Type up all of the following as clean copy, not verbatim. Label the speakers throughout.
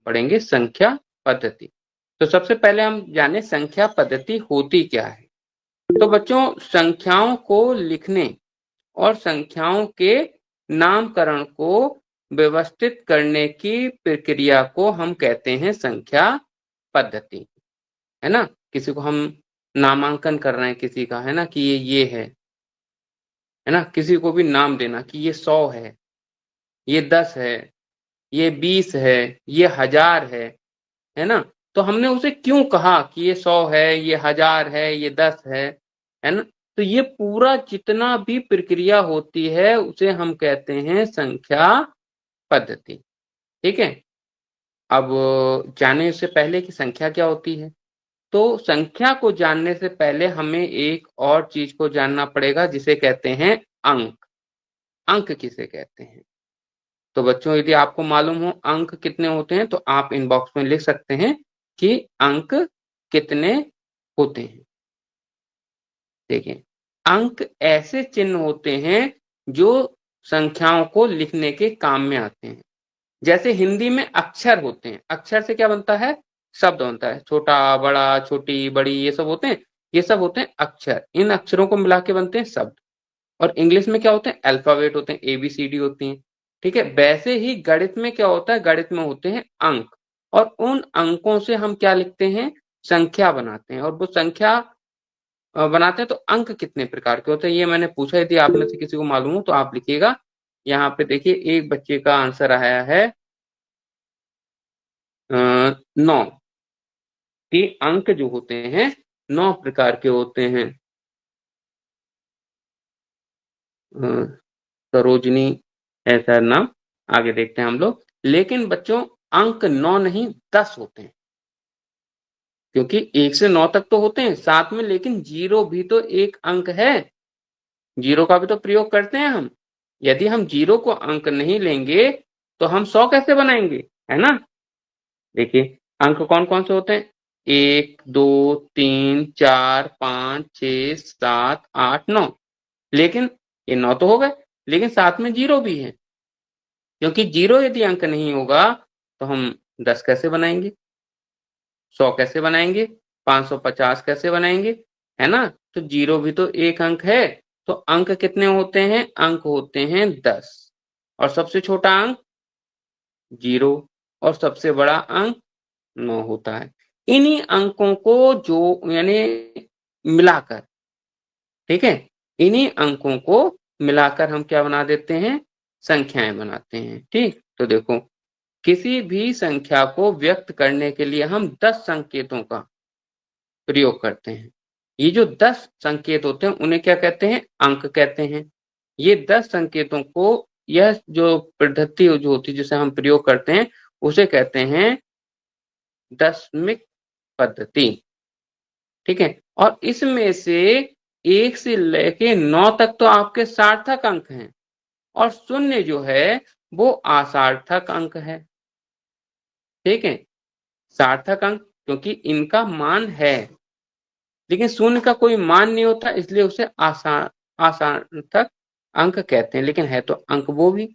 Speaker 1: पढ़ेंगे संख्या पद्धति। तो सबसे पहले हम जाने संख्या पद्धति होती क्या है। तो बच्चों, संख्याओं को लिखने और संख्याओं के नामकरण को व्यवस्थित करने की प्रक्रिया को हम कहते हैं संख्या पद्धति, है ना। किसी को हम नामांकन कर रहे हैं किसी का, है ना, कि ये है ना। किसी को भी नाम देना कि ये 100 है, ये 10 है, ये 20 है, ये 1000 है ना। तो हमने उसे क्यों कहा कि ये 100 है, ये 1000 है, ये 10 है ना। तो ये पूरा जितना भी प्रक्रिया होती है उसे हम कहते हैं संख्या पद्धति। ठीक है। अब जाने से पहले कि संख्या क्या होती है, तो संख्या को जानने से पहले हमें एक और चीज को जानना पड़ेगा जिसे कहते हैं अंक। अंक किसे कहते हैं? तो बच्चों, यदि आपको मालूम हो अंक कितने होते हैं तो आप इनबॉक्स में लिख सकते हैं कि अंक कितने होते हैं। देखिए, अंक ऐसे चिन्ह होते हैं जो संख्याओं को लिखने के काम में आते हैं। जैसे हिंदी में अक्षर होते हैं, अक्षर से क्या बनता है? शब्द बनता है। छोटा, बड़ा, छोटी, बड़ी, ये सब होते हैं, ये सब होते हैं अक्षर। इन अक्षरों को मिला के बनते हैं शब्द। और इंग्लिश में क्या होते हैं? अल्फाबेट होते हैं, ABCD होती हैं। ठीक है। वैसे ही गणित में क्या होता है? गणित में होते हैं अंक, और उन अंकों से हम क्या लिखते हैं? संख्या बनाते हैं। और वो संख्या बनाते हैं तो अंक कितने प्रकार के होते हैं ये मैंने पूछा। यदि आप में से किसी को मालूम हो तो आप लिखिएगा। यहाँ पे देखिए, एक बच्चे का आंसर आया है 9 कि अंक जो होते हैं 9 प्रकार के होते हैं। सरोजनी ऐसा नाम, आगे देखते हैं हम लोग। लेकिन बच्चों, अंक 9 नहीं 10 होते हैं, क्योंकि 1 से 9 तक तो होते हैं साथ में, लेकिन 0 भी तो एक अंक है। 0 का भी तो प्रयोग करते हैं हम। यदि हम 0 को अंक नहीं लेंगे तो हम 100 कैसे बनाएंगे, है ना। देखिए, अंक कौन कौन से होते हैं? 1, 2, 3, 4, 5, 6, 7, 8, 9। लेकिन ये 9 तो हो गए, लेकिन साथ में 0 भी है, क्योंकि 0 यदि अंक नहीं होगा तो हम 10 कैसे बनाएंगे, 100 कैसे बनाएंगे, 550 कैसे बनाएंगे, है ना। तो 0 भी तो एक अंक है। तो अंक कितने होते हैं? अंक होते हैं 10। और सबसे छोटा अंक 0, और सबसे बड़ा अंक 9 होता है। इन्हीं अंकों को जो यानी मिलाकर, ठीक है, इन्हीं अंकों को मिलाकर हम क्या बना देते हैं? संख्याएं बनाते हैं। ठीक। तो देखो, किसी भी संख्या को व्यक्त करने के लिए हम 10 संकेतों का प्रयोग करते हैं। ये जो 10 संकेत होते हैं उन्हें क्या कहते हैं? अंक कहते हैं। ये 10 संकेतों को, यह जो पद्धति जो होती है जिसे हम प्रयोग करते हैं उसे कहते हैं दशमिक पद्धति। ठीक है। और इसमें से 1 से लेके 9 तक तो आपके सार्थक अंक हैं, और 0 जो है वो असार्थक अंक है। ठीक है। सार्थक अंक क्योंकि इनका मान है, लेकिन 0 का कोई मान नहीं होता, इसलिए उसे असार्थक अंक कहते हैं। लेकिन है तो अंक वो भी,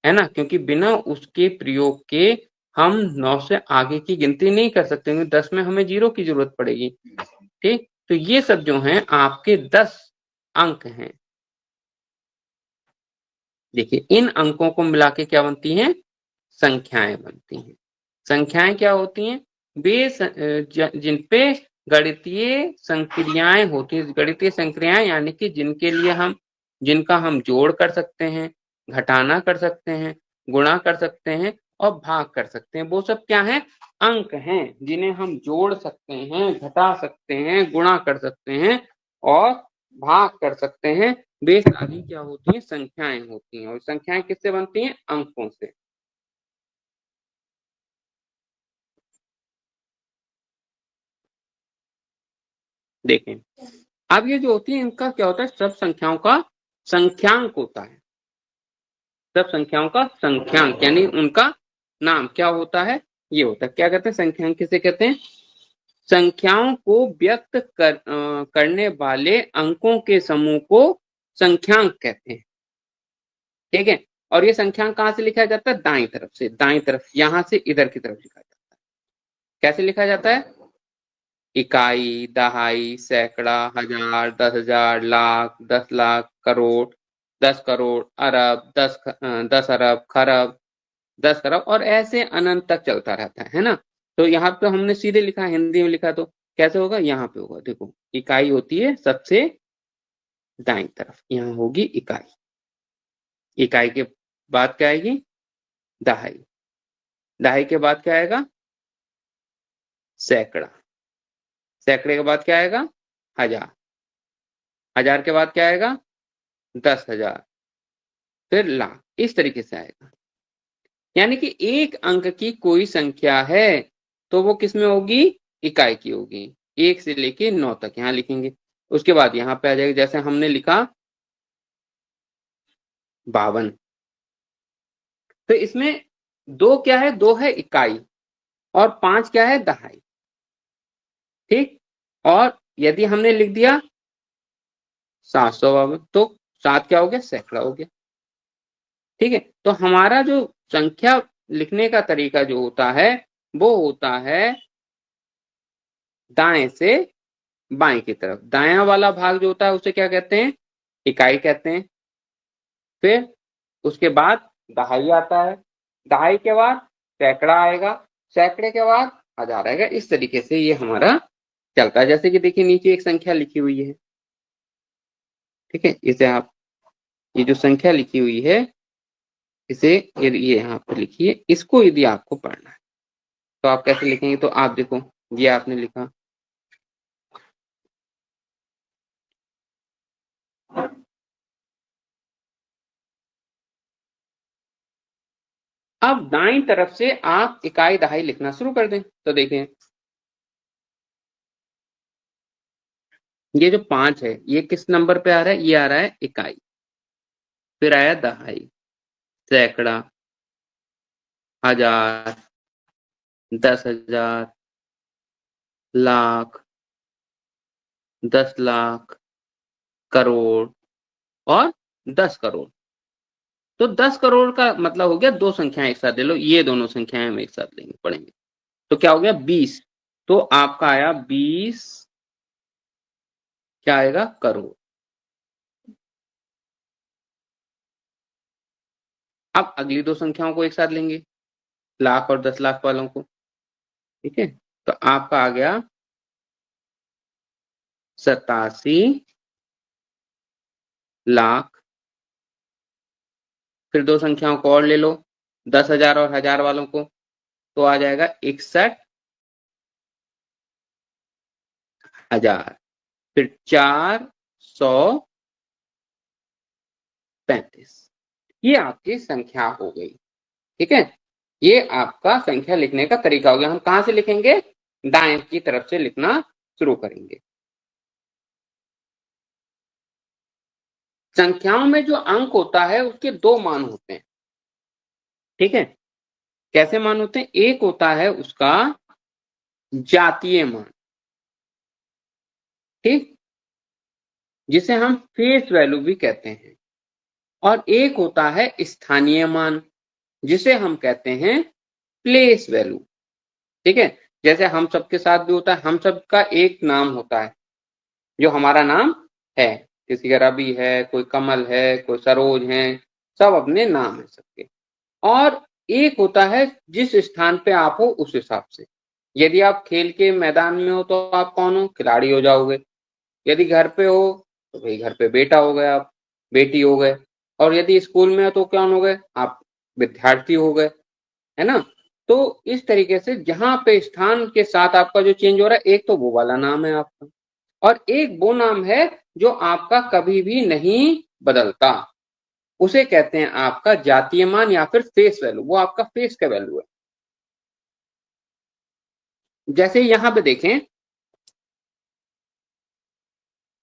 Speaker 1: है ना, क्योंकि बिना उसके प्रयोग के हम 9 से आगे की गिनती नहीं कर सकते, क्योंकि 10 में हमें 0 की जरूरत पड़ेगी। ठीक। तो ये सब जो हैं आपके 10 अंक हैं। देखिए, इन अंकों को मिला के क्या बनती हैं? संख्याएं बनती हैं। संख्याएं क्या होती हैं? वे जिनपे गणितीय संक्रियाएं होती हैं। गणितीय संक्रियाएं यानी कि जिनका हम जोड़ कर सकते हैं, घटाना कर सकते हैं, गुणा कर सकते हैं और भाग कर सकते हैं। वो सब क्या है? अंक हैं, जिन्हें हम जोड़ सकते हैं, घटा सकते हैं, गुणा कर सकते हैं और भाग कर सकते हैं। वे सारी क्या होती हैं? संख्याएं होती हैं। और संख्याएं किससे बनती हैं? अंकों से। देखें, अब ये जो होती है इनका क्या होता है? सब संख्याओं का संख्यांक होता है। सब संख्याओं का संख्यांक यानी उनका नाम क्या होता है? ये होता है। क्या कहते हैं? संख्यांक किसे कहते हैं? संख्याओं को व्यक्त करने वाले अंकों के समूह को संख्यांक कहते हैं। ठीक है। और ये संख्यांक कहाँ से लिखा जाता है? दाईं तरफ से। दाईं तरफ, यहां से इधर की तरफ लिखा जाता है। कैसे लिखा जाता है? इकाई, दहाई, सैकड़ा, हजार, 10,000, लाख, 10 लाख, करोड़, 10 करोड़, अरब, 10 अरब, खरब, 10 खरब, और ऐसे अनंत तक चलता रहता है ना। तो यहाँ पे हमने सीधे लिखा, हिंदी में लिखा, तो कैसे होगा? यहाँ पे होगा, देखो इकाई होती है सबसे दाईं तरफ, यहाँ होगी इकाई। इकाई के बाद क्या आएगी? दहाई। दहाई के बाद क्या आएगा? सैकड़ा। सैकड़े के बाद क्या आएगा? हजार। हजार के बाद क्या आएगा? 10,000, फिर लाख, इस तरीके से आएगा। यानी कि एक अंक की कोई संख्या है तो वो किस में होगी? इकाई की होगी। 1 से लेके 9 तक यहां लिखेंगे। उसके बाद यहां पे आ जाएगा, जैसे हमने लिखा 52। तो इसमें 2 क्या है? 2 है इकाई, और 5 क्या है? दहाई। ठीक। और यदि हमने लिख दिया 752, तो 7 क्या हो गया? सैकड़ा हो गया। ठीक है। तो हमारा जो संख्या लिखने का तरीका जो होता है वो होता है दाएं से बाएं की तरफ। दायां वाला भाग जो होता है उसे क्या कहते हैं? इकाई कहते हैं। फिर उसके बाद दहाई आता है। दहाई के बाद सैकड़ा आएगा। सैकड़े के बाद हजार आएगा। इस तरीके से ये हमारा चलता है। जैसे कि देखिए नीचे एक संख्या लिखी हुई है, ठीक है, इसे आप, ये जो संख्या लिखी हुई है इसे ये यहाँ पर लिखिए। इसको यदि आपको पढ़ना है तो आप कैसे लिखेंगे? तो आप देखो, ये आपने लिखा, अब दाईं तरफ से आप इकाई दहाई लिखना शुरू कर दें। तो देखें, ये जो 5 है ये किस नंबर पे आ रहा है? ये आ रहा है इकाई। फिर आया दहाई, सैकड़ा, हजार, 10,000, लाख, 10 लाख, करोड़, और 10 करोड़। तो 10 करोड़ का मतलब हो गया 2 संख्याएं एक साथ ले लो। ये दोनों संख्याएं हम एक साथ लेंगे, पढ़ेंगे। तो क्या हो गया? 20। तो आपका आया 20, क्या आएगा? करोड़। अब अगली 2 संख्याओं को एक साथ लेंगे, लाख और 10 लाख वालों को। ठीक है। तो आपका आ गया 87 लाख। फिर 2 संख्याओं को और ले लो, 10,000 और हजार वालों को, तो आ जाएगा 61,000। फिर 435। ये आपकी संख्या हो गई। ठीक है। ये आपका संख्या लिखने का तरीका हो गया। हम कहां से लिखेंगे? दाएं की तरफ से लिखना शुरू करेंगे। संख्याओं में जो अंक होता है उसके 2 मान होते हैं। ठीक है। कैसे मान होते हैं? एक होता है उसका जातीय मान, ठीक, जिसे हम फेस वैल्यू भी कहते हैं। और एक होता है स्थानीय मान, जिसे हम कहते हैं प्लेस वैल्यू। ठीक है। जैसे हम सबके साथ भी होता है, हम सबका एक नाम होता है जो हमारा नाम है। किसी का रवि है, कोई कमल है, कोई सरोज है, सब अपने नाम है सबके। और एक होता है जिस स्थान पे आप हो उस हिसाब से। यदि आप खेल के मैदान में हो तो आप कौन हो? खिलाड़ी हो जाओगे। यदि घर पे हो तो भाई घर पे बेटा हो गए, आप बेटी हो गए। और यदि स्कूल में हो तो कौन हो गए? आप विद्यार्थी हो गए, है ना। तो इस तरीके से जहां पे स्थान के साथ आपका जो चेंज हो रहा है, एक तो वो वाला नाम है आपका, और एक वो नाम है जो आपका कभी भी नहीं बदलता। उसे कहते हैं आपका जातीय मान या फिर फेस वैल्यू। वो आपका फेस का वैल्यू है। जैसे यहां पे देखें,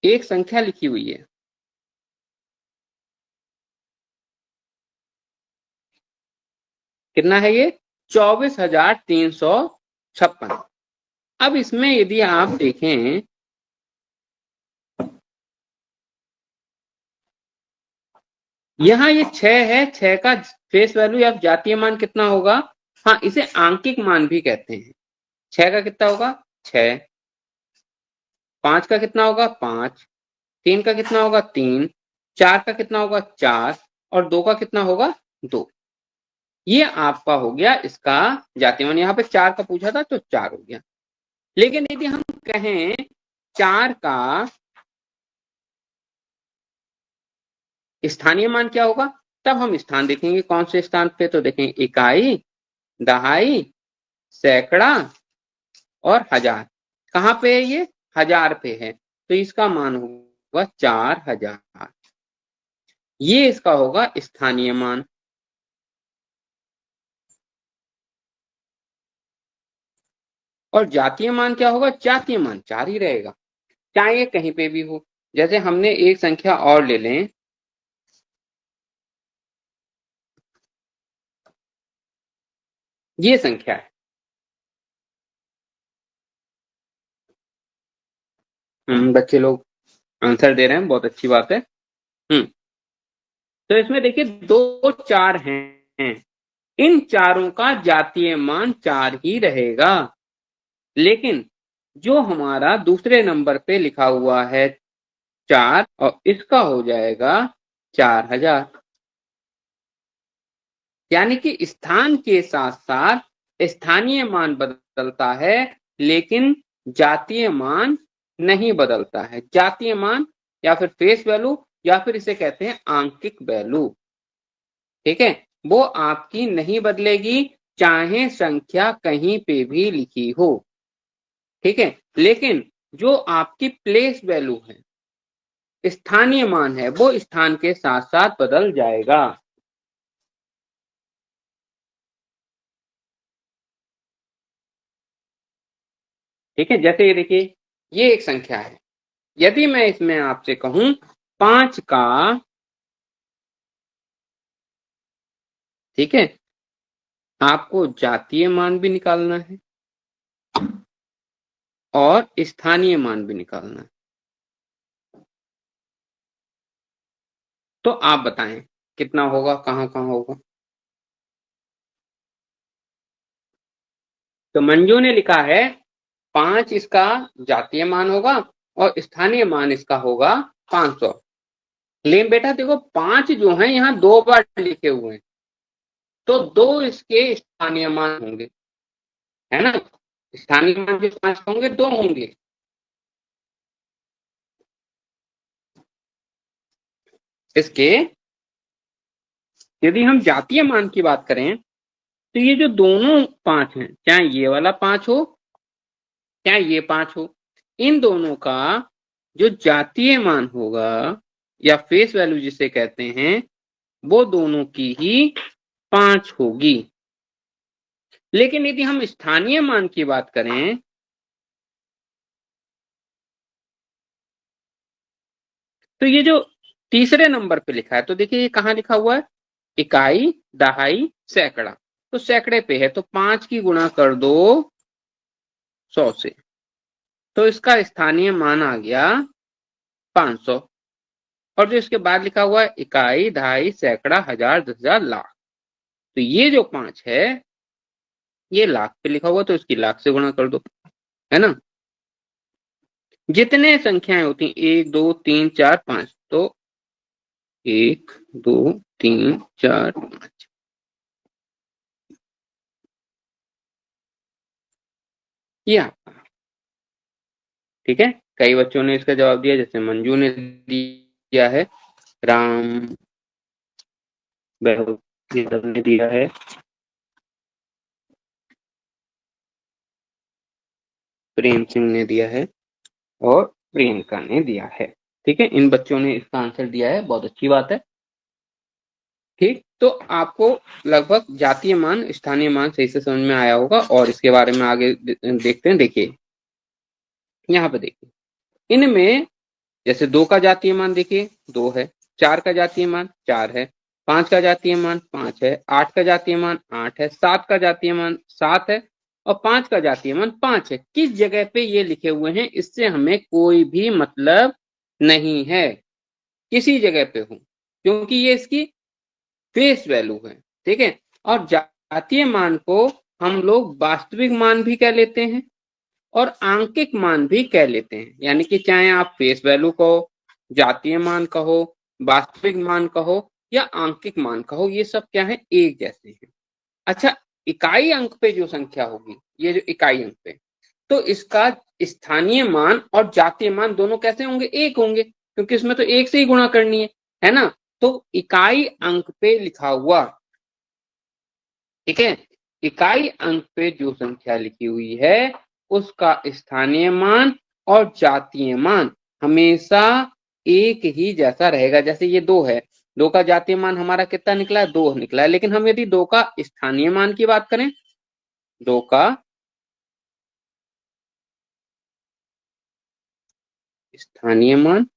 Speaker 1: एक संख्या लिखी हुई है, कितना है ये? 24,356। अब इसमें यदि आप देखें, यहाँ ये 6 है। 6 का फेस वैल्यू या जातीय मान कितना होगा? हाँ, इसे आंकिक मान भी कहते हैं। 6 का कितना होगा 6, 5 का कितना होगा 5, 3 का कितना होगा 3, 4 का कितना होगा 4 और 2 का कितना होगा 2। ये आपका हो गया इसका जातीय मान। यहाँ पे 4 का पूछा था तो 4 हो गया। लेकिन यदि हम कहें 4 का स्थानीय मान क्या होगा, तब हम स्थान देखेंगे कौन से स्थान पे, तो देखेंगे इकाई, दहाई, सैकड़ा और हजार। कहाँ पे है ये, हजार पे है, तो इसका मान होगा 4000। ये इसका होगा स्थानीय मान। और जातीय मान क्या होगा, जातीय मान 4 ही रहेगा, चाहे ये कहीं पे भी हो। जैसे हमने एक संख्या और ले लें, ये संख्या है, बच्चे लोग आंसर दे रहे हैं, बहुत अच्छी बात है। तो इसमें देखिए 2 4 हैं, इन चारों का जातीय मान 4 ही रहेगा। लेकिन जो हमारा दूसरे नंबर पे लिखा हुआ है 4, और इसका हो जाएगा 4000। यानी कि स्थान के साथ साथ स्थानीय मान बदलता है, लेकिन जातीय मान नहीं बदलता है। जातीय मान या फिर फेस वैल्यू या फिर इसे कहते हैं आंकिक वैल्यू, ठीक है, वो आपकी नहीं बदलेगी, चाहे संख्या कहीं पे भी लिखी हो, ठीक है। लेकिन जो आपकी प्लेस वैल्यू है, स्थानीय मान है, वो स्थान के साथ साथ बदल जाएगा। ठीक है, जैसे ये देखिए, ये एक संख्या है, यदि मैं इसमें आपसे कहूं 5 का, ठीक है, आपको जातीय मान भी निकालना है और स्थानीय मान भी निकालना है, तो आप बताएं कितना होगा, कहां कहां होगा। तो मंजू ने लिखा है 5 इसका जातीय मान होगा और स्थानीय मान इसका होगा 500। लेकिन बेटा देखो 5 जो है यहाँ 2 बार लिखे हुए हैं, तो 2 इसके स्थानीय मान होंगे, है ना। स्थानीय मान जो 5 होंगे 2 होंगे। इसके यदि हम जातीय मान की बात करें, तो ये जो दोनों 5 हैं, चाहे ये वाला 5 हो चाहे ये 5 हो, इन दोनों का जो जातीय मान होगा या फेस वैल्यू जिसे कहते हैं, वो दोनों की ही 5 होगी। लेकिन यदि हम स्थानीय मान की बात करें, तो ये जो तीसरे नंबर पे लिखा है, तो देखिए ये कहाँ लिखा हुआ है, इकाई, दहाई, सैकड़ा। तो सैकड़े पे है, तो 5 की गुणा कर दो 100 से, तो इसका स्थानीय मान आ गया 500। और जो इसके बाद लिखा हुआ है इकाई, दहाई, सैकड़ा, हजार, 10,000, लाख, तो ये जो 5 है ये लाख पे लिखा हुआ, तो इसकी लाख से गुणा कर दो, है ना। जितने संख्याएं होती हैं 1 2 3 4 5, तो 1 2 3 4 5, ये आपका, ठीक है। कई बच्चों ने इसका जवाब दिया, जैसे मंजू ने दिया है, राम वैभव ने दिया है, प्रेम सिंह ने दिया है और प्रियंका ने दिया है, ठीक है। इन बच्चों ने इसका आंसर दिया है, बहुत अच्छी बात है। ठीक, तो आपको लगभग जातीय मान स्थानीय मान सही से समझ में आया होगा, और इसके बारे में आगे देखते हैं। देखिए यहाँ पे देखिए, इनमें जैसे 2 का जातीय मान देखिए 2 है, 4 का जातीय मान 4 है, 5 का जातीय मान 5 है, 8 का जातीय मान 8 है, 7 का जातीय मान 7 है और 5 का जातीय मान 5 है। किस जगह पे ये लिखे हुए हैं इससे हमें कोई भी मतलब नहीं है, किसी जगह पे हो, क्योंकि ये इसकी फेस वैल्यू है, ठीक है। और जातीय मान को हम लोग वास्तविक मान भी कह लेते हैं और आंकिक मान भी कह लेते हैं। यानी कि चाहे आप फेस वैल्यू कहो, जातीय मान कहो, वास्तविक मान कहो या आंकिक मान कहो, ये सब क्या है, एक जैसे हैं। अच्छा, इकाई अंक पे जो संख्या होगी, ये जो इकाई अंक पे, तो इसका स्थानीय मान और जातीय मान दोनों कैसे होंगे, एक होंगे, क्योंकि इसमें तो एक से ही गुणा करनी है ना। तो इकाई अंक पे लिखा हुआ, ठीक है, इकाई अंक पे जो संख्या लिखी हुई है उसका स्थानीय मान और जातीय मान हमेशा एक ही जैसा रहेगा। जैसे ये 2 है, 2 का जातीय मान हमारा कितना निकला है, 2 निकला है। लेकिन हम यदि 2 का स्थानीय मान की बात करें, 2 का स्थानीय मान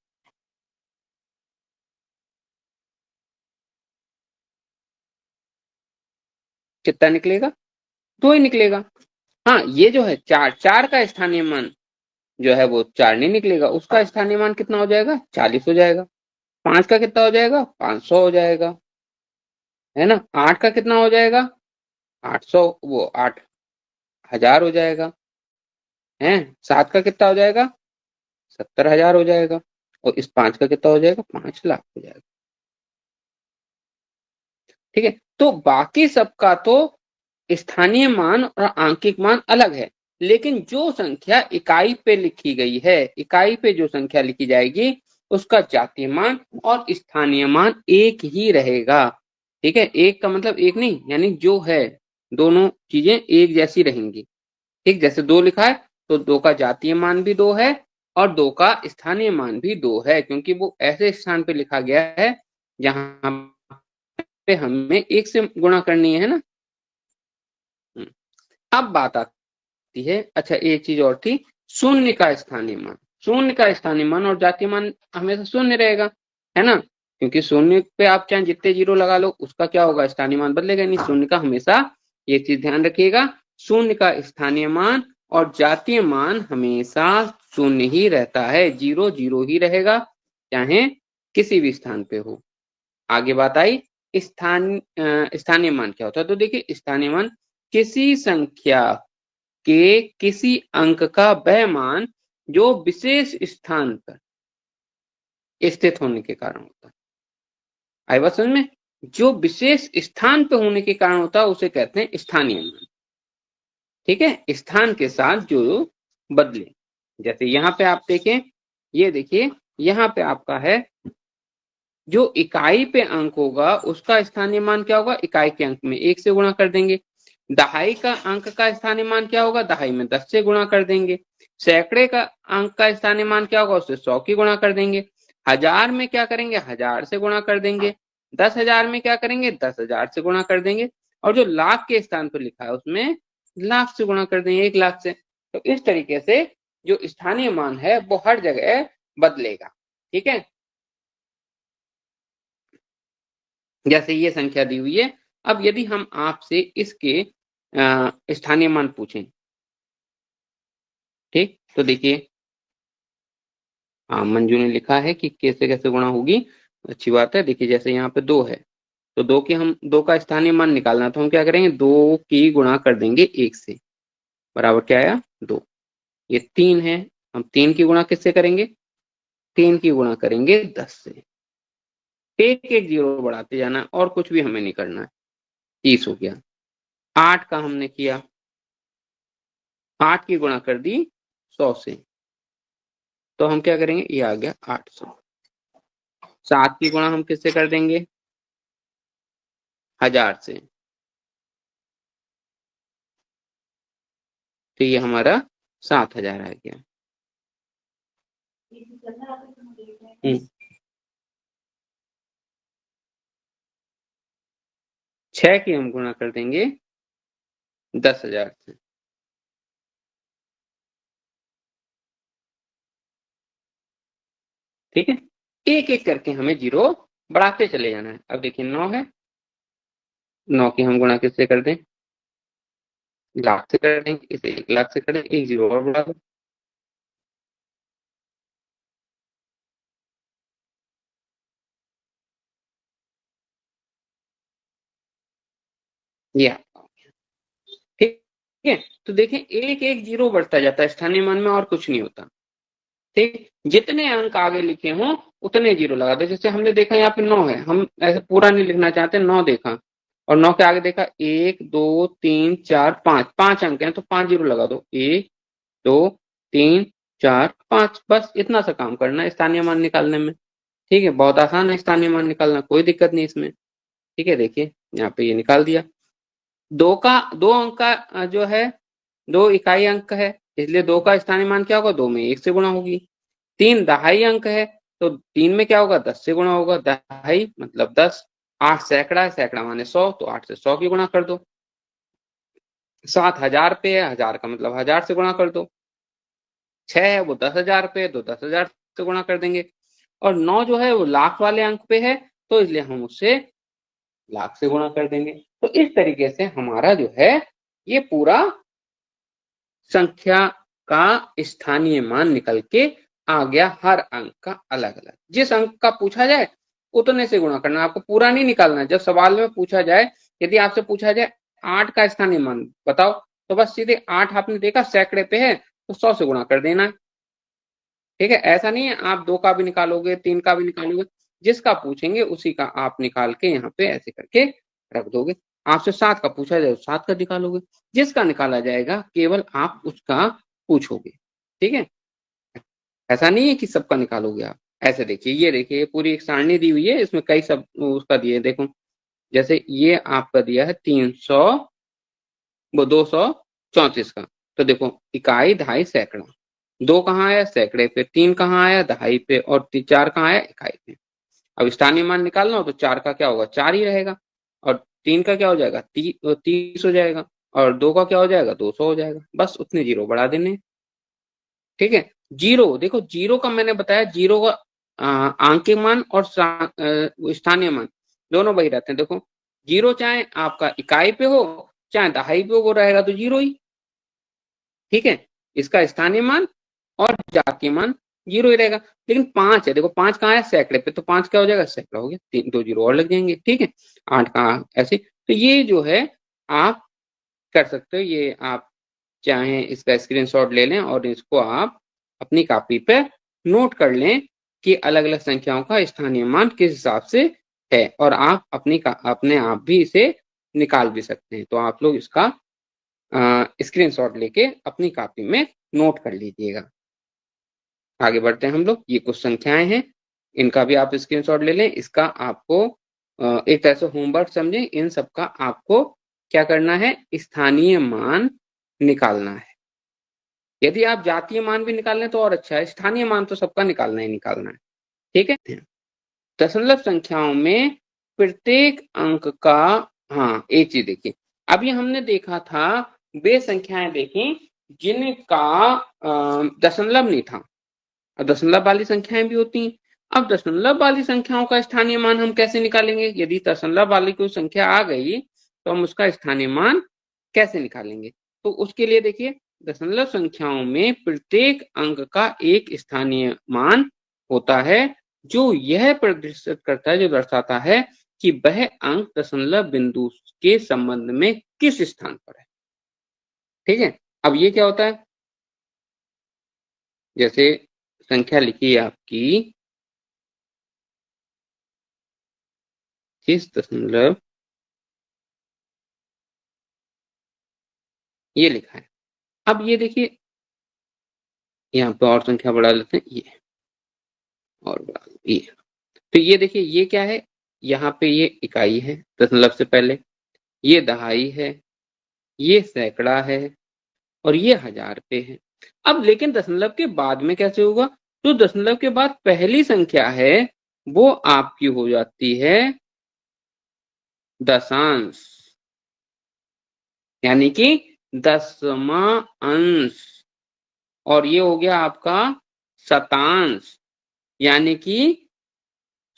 Speaker 1: कितना निकलेगा, 2 ही निकलेगा। हाँ, ये जो है 4, 4 का स्थानीय मान जो है वो 4 नहीं निकलेगा, उसका स्थानीय मान कितना हो जाएगा, 40 हो जाएगा। 5 का कितना हो जाएगा, 500 हो जाएगा, है ना। 8 का कितना हो जाएगा, 800, वो 8,000 हो जाएगा, है। 7 का कितना हो जाएगा, 70,000 हो जाएगा। और इस 5 का कितना हो जाएगा, 5 लाख हो जाएगा। ठीक है, तो बाकी सबका तो स्थानीय मान और आंकिक मान अलग है, लेकिन जो संख्या इकाई पे लिखी गई है, इकाई पे जो संख्या लिखी जाएगी उसका जातीय मान और स्थानीय मान एक ही रहेगा। ठीक है, एक का मतलब एक नहीं, यानी जो है दोनों चीजें एक जैसी रहेंगी। ठीक, जैसे 2 लिखा है तो 2 का जातीय मान भी 2 है और 2 का स्थानीय मान भी 2 है, क्योंकि वो ऐसे स्थान पे लिखा गया है जहां पे हमें एक से गुणा करनी है ना। हम्म, अब बात आती है, अच्छा एक चीज और थी, शून्य का स्थानीय मान। शून्य का स्थानीय मान और जातीय मान हमेशा शून्य रहेगा, है ना, क्योंकि शून्य पे आप चाहे जितने जीरो लगा लो उसका क्या होगा, स्थानीय मान बदलेगा नहीं। शून्य का हमेशा, ये चीज ध्यान रखिएगा, शून्य का स्थानीय मान और जातीय मान हमेशा शून्य ही रहता है, जीरो जीरो ही रहेगा, चाहे किसी भी स्थान पे हो। आगे बात आई स्थानीय मान क्या होता है, तो देखिए स्थानीय मान किसी संख्या के किसी अंक का वह मान जो विशेष स्थान पर स्थित होने के कारण होता है। आई बात समझ में, जो विशेष स्थान पे होने के कारण होता है उसे कहते हैं स्थानीय मान। ठीक है, स्थान के साथ जो बदले, जैसे यहाँ पे आप देखें, ये देखिए यहाँ पे आपका है जो इकाई पे अंक होगा उसका स्थानीय मान क्या होगा, इकाई के अंक में 1 से गुणा कर देंगे। दहाई का अंक का स्थानीय मान क्या होगा, दहाई में 10 से गुणा कर देंगे। सैकड़े का अंक का स्थानीय मान क्या होगा, उससे 100 की गुणा कर देंगे। हजार में क्या करेंगे, 1000 से गुणा कर देंगे। 10,000 में क्या करेंगे, 10,000 से गुणा कर देंगे। और जो लाख के स्थान पर लिखा है उसमें लाख से गुणा कर देंगे, 1 लाख से। तो इस तरीके से जो स्थानीय मान है वो हर जगह बदलेगा। ठीक है, जैसे ये संख्या दी हुई है। अब यदि हम आपसे इसके स्थानीय मान पूछें, ठीक, तो देखिए, हाँ मंजू ने लिखा है कि कैसे कैसे गुणा होगी, अच्छी बात है। देखिए जैसे यहाँ पे 2 है, तो 2 की हम 2 का स्थानीय मान निकालना, तो हम क्या करेंगे, 2 की गुणा कर देंगे 1 से, बराबर क्या आया, 2। ये 3 है, हम 3 की गुणा किससे करेंगे, 3 की गुणा करेंगे 10 से। एक एक जीरो बढ़ाते जाना और कुछ भी हमें नहीं करना है। 30 हो गया। 8 का हमने किया, 8 की गुणा कर दी 100 से, तो हम क्या करेंगे, ये आ गया 800। 7 की गुणा हम किससे कर देंगे, 1000 से, तो ये हमारा 7,000 आ गया। 6 की हम गुणा कर देंगे 10,000 से। ठीक है, एक एक करके हमें जीरो बढ़ाते चले जाना है। अब देखिए 9 है, 9 की हम गुणा किससे कर दें, लाख से कर देंगे, इसे 1 लाख से कर दें, एक जीरो और बढ़ा दो। ये आपका, ठीक ठीक है, तो देखें एक एक जीरो बढ़ता जाता है स्थानीय मान में और कुछ नहीं होता। ठीक, जितने अंक आगे लिखे हों उतने जीरो लगा दो। जैसे हमने देखा यहाँ पे 9 है, हम ऐसे पूरा नहीं लिखना चाहते, 9 देखा और 9 के आगे देखा 1 2 3 4 5, 5 अंक हैं तो 5 जीरो लगा दो। 1 2 3 4 5, बस इतना सा काम करना है स्थानीय मान निकालने में। ठीक है, बहुत आसान है स्थानीय मान निकालना, कोई दिक्कत नहीं इसमें। ठीक है, देखिए यहाँ पे ये निकाल दिया। दो अंक का जो है 2 इकाई अंक है, इसलिए 2 का स्थानीय मान क्या होगा, 2 में 1 से गुणा होगी। 3 दहाई अंक है तो 3 में क्या होगा, 10 से गुणा होगा, दहाई मतलब 10। 8 सैकड़ा है, सैकड़ा माने 100, तो 8 से 100 की गुणा कर दो। 7 हजार पे है, हजार का मतलब 1000 से गुणा कर दो। 6 है वो 10,000 पे, तो 10,000 से गुणा कर देंगे। और 9 जो है वो लाख वाले अंक पे है, तो इसलिए हम उससे लाख से गुणा कर देंगे। तो इस तरीके से हमारा जो है ये पूरा संख्या का स्थानीय मान निकल के आ गया। हर अंक का अलग अलग, जिस अंक का पूछा जाए उतने से गुणा करना, आपको पूरा नहीं निकालना है। जब सवाल में पूछा जाए, यदि आपसे पूछा जाए 8 का स्थानीय मान बताओ, तो बस सीधे 8 आपने देखा सैकड़े पे है तो 100 से गुणा कर देना है। ठीक है, ऐसा नहीं है आप 2 का भी निकालोगे, 3 का भी निकालोगे, जिसका पूछेंगे उसी का आप निकाल के यहाँ पे ऐसे करके रख दोगे। आपसे 7 का पूछा जाए तो 7 का निकालोगे, जिसका निकाला जाएगा केवल आप उसका पूछोगे। ठीक है, ऐसा नहीं है कि सबका निकालोगे आप। ऐसे देखिए, ये देखिए पूरी एक सारणी दी हुई है, इसमें कई सब उसका दिए, देखो जैसे ये आपका दिया है 300 वो 234 का, तो देखो इकाई दहाई सैकड़ा, 2 कहाँ आया सैकड़े पे, 3 कहाँ आया दहाई पे, और 4 कहाँ आया इकाई पे। अब स्थानीय मान निकालना हो तो 4 का क्या होगा, 4 ही रहेगा, और 3 का क्या हो जाएगा 30 हो जाएगा, और 2 का क्या हो जाएगा 200 हो जाएगा, बस उतने जीरो बढ़ा देने। ठीक है, जीरो देखो, जीरो का मैंने बताया, जीरो का आंकिक मान और स्थानीय मान दोनों वही रहते हैं। देखो जीरो चाहे आपका इकाई पे हो चाहे दहाई पे हो, वो रहेगा तो जीरो ही। ठीक है, इसका स्थानीय मान और जातीय मान जीरो ही रहेगा। लेकिन 5 है, देखो 5 कहाँ है सैकड़े पे, तो 5 क्या हो जाएगा सैकड़ा हो गया, 2 जीरो और लग जाएंगे। ठीक है, 8 कहाँ ऐसे, तो ये जो है आप कर सकते हो। ये आप चाहे इसका स्क्रीनशॉट ले लें और इसको आप अपनी कॉपी पे नोट कर लें कि अलग अलग संख्याओं का स्थानीय मान किस हिसाब से है, और आप अपने आप भी इसे निकाल भी सकते हैं। तो आप लोग इसका स्क्रीनशॉट लेके अपनी कॉपी में नोट कर लीजिएगा। आगे बढ़ते हैं हम लोग, ये कुछ संख्याएं हैं, इनका भी आप स्क्रीनशॉट ले लें। इसका आपको एक तरह से होमवर्क समझें, इन सबका आपको क्या करना है, स्थानीय मान निकालना है। यदि आप जातीय मान भी निकाल लें तो और अच्छा है, स्थानीय मान तो सबका निकालना ही निकालना है। ठीक है, दशमलव संख्याओं में प्रत्येक अंक का, हाँ एक चीज देखिए, अभी हमने देखा था वे संख्याएं देखी जिनका दशमलव नहीं था, और दशमलव वाली संख्याएं भी होती हैं। अब दशमलव वाली संख्याओं का स्थानीय मान हम कैसे निकालेंगे, यदि दशमलव वाली कोई संख्या आ गई तो हम उसका स्थानीय मान कैसे निकालेंगे। तो उसके लिए देखिए, दशमलव संख्याओं में प्रत्येक अंक का एक स्थानीय मान होता है, जो यह प्रदर्शित करता है, जो दर्शाता है कि वह अंक दशमलव बिंदु के संबंध में किस स्थान पर है। ठीक है, अब ये क्या होता है, जैसे संख्या लिखी है आपकी 30 ये लिखा है। अब ये देखिए, यहाँ पे और संख्या बढ़ा लेते हैं, ये और बढ़ा ये, तो ये देखिए ये क्या है, यहाँ पे ये इकाई है दशमलव से पहले, ये दहाई है, ये सैकड़ा है, और ये हजार पे है। अब लेकिन दशमलव के बाद में कैसे होगा, तो दशमलव के बाद पहली संख्या है वो आपकी हो जाती है दशांश, यानी कि 10वां अंश, और ये हो गया आपका शतांश, यानी कि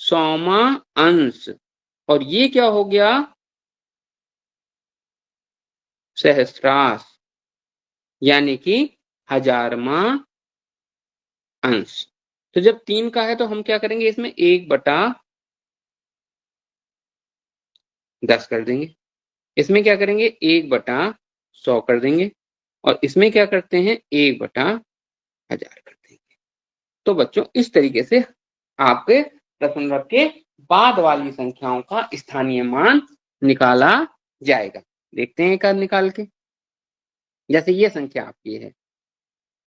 Speaker 1: 100वां अंश, और ये क्या हो गया सहस्रांश, यानी कि 1000वां अंश। तो जब 3 का है तो हम क्या करेंगे, इसमें 1/10 कर देंगे, इसमें क्या करेंगे 1/100 100 कर देंगे और इसमें क्या करते हैं 1/1000 कर देंगे। तो बच्चों इस तरीके से आपके दशमलव के बाद वाली संख्याओं का स्थानीय मान निकाला जाएगा। देखते हैं एक आध निकाल के। जैसे ये संख्या आपकी है,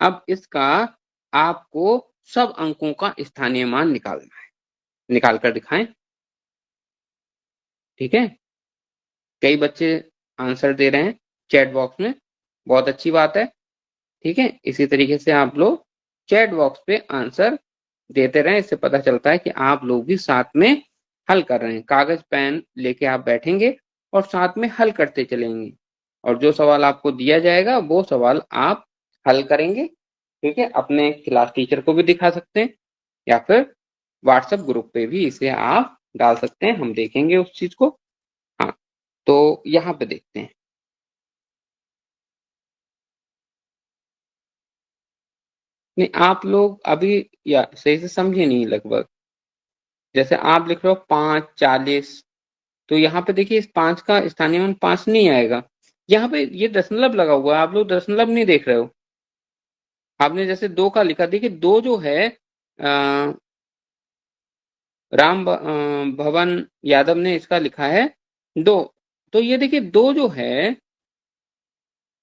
Speaker 1: अब इसका आपको सब अंकों का स्थानीय मान निकालना है। निकाल कर दिखाएं। ठीक है, कई बच्चे आंसर दे रहे हैं चैट बॉक्स में, बहुत अच्छी बात है। ठीक है, इसी तरीके से आप लोग चैट बॉक्स पे आंसर देते रहें, इससे पता चलता है कि आप लोग भी साथ में हल कर रहे हैं। कागज पेन लेके आप बैठेंगे और साथ में हल करते चलेंगे और जो सवाल आपको दिया जाएगा वो सवाल आप हल करेंगे। ठीक है, अपने क्लास टीचर को भी दिखा सकते हैं या फिर व्हाट्सएप ग्रुप पे भी इसे आप डाल सकते हैं, हम देखेंगे उस चीज को। हाँ, तो यहाँ पे देखते हैं। नहीं, आप लोग अभी या सही से समझे नहीं लगभग। जैसे आप लिख रहे हो 540, तो यहाँ पे देखिए इस 5 का स्थानीय मान 5 नहीं आएगा। यहाँ पे ये दशमलव लगा हुआ है, आप लोग दशमलव नहीं देख रहे हो। आपने जैसे 2 का लिखा, देखिए 2 जो है भवन यादव ने इसका लिखा है 2, तो ये देखिए 2 जो है,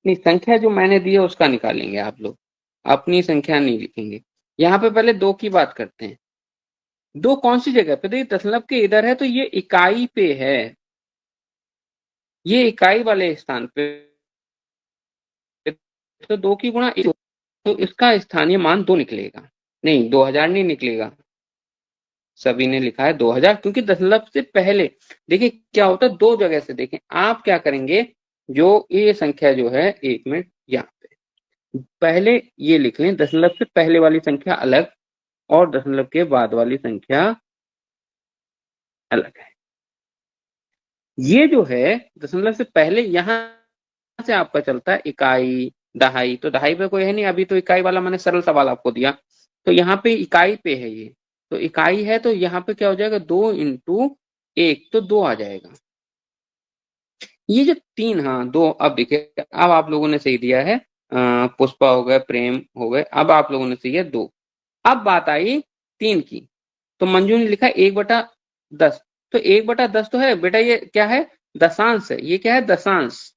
Speaker 1: नहीं संख्या जो मैंने दी है उसका निकालेंगे आप लोग, अपनी संख्या नहीं लिखेंगे। यहाँ पे पहले 2 की बात करते हैं। 2 कौन सी जगह पे, देखिए दशमलव के इधर है तो ये इकाई पे है, ये इकाई वाले स्थान पे, तो 2 की गुणा 1, तो इसका स्थानीय मान 2 निकलेगा। नहीं, 2000 नहीं निकलेगा। सभी ने लिखा है 2000, क्योंकि दशमलव से पहले देखिए क्या होता है, 2 जगह से देखें। आप क्या करेंगे, जो ये संख्या जो है 1 मिनट, यहाँ पे पहले ये लिख लें, दशमलव से पहले वाली संख्या अलग और दशमलव के बाद वाली संख्या अलग है। ये जो है दशमलव से पहले, यहाँ से आपका चलता है इकाई, दहाई, तो दहाई पे कोई है नहीं, अभी तो इकाई वाला मैंने सरल सवाल आपको दिया, तो यहाँ पे इकाई पे है ये, तो इकाई है तो यहाँ पे क्या हो जाएगा, 2 इंटू 1, तो 2 आ जाएगा। ये जो 3, हाँ 2, अब देखिए अब आप लोगों ने सही दिया है, पुष्पा हो गए, प्रेम हो गए, अब आप लोगों ने सही है 2। अब बात आई 3 की, तो मंजू ने लिखा 1/10, तो 1/10 तो है बेटा, ये क्या है, दशांश है, ये क्या है, दशांश,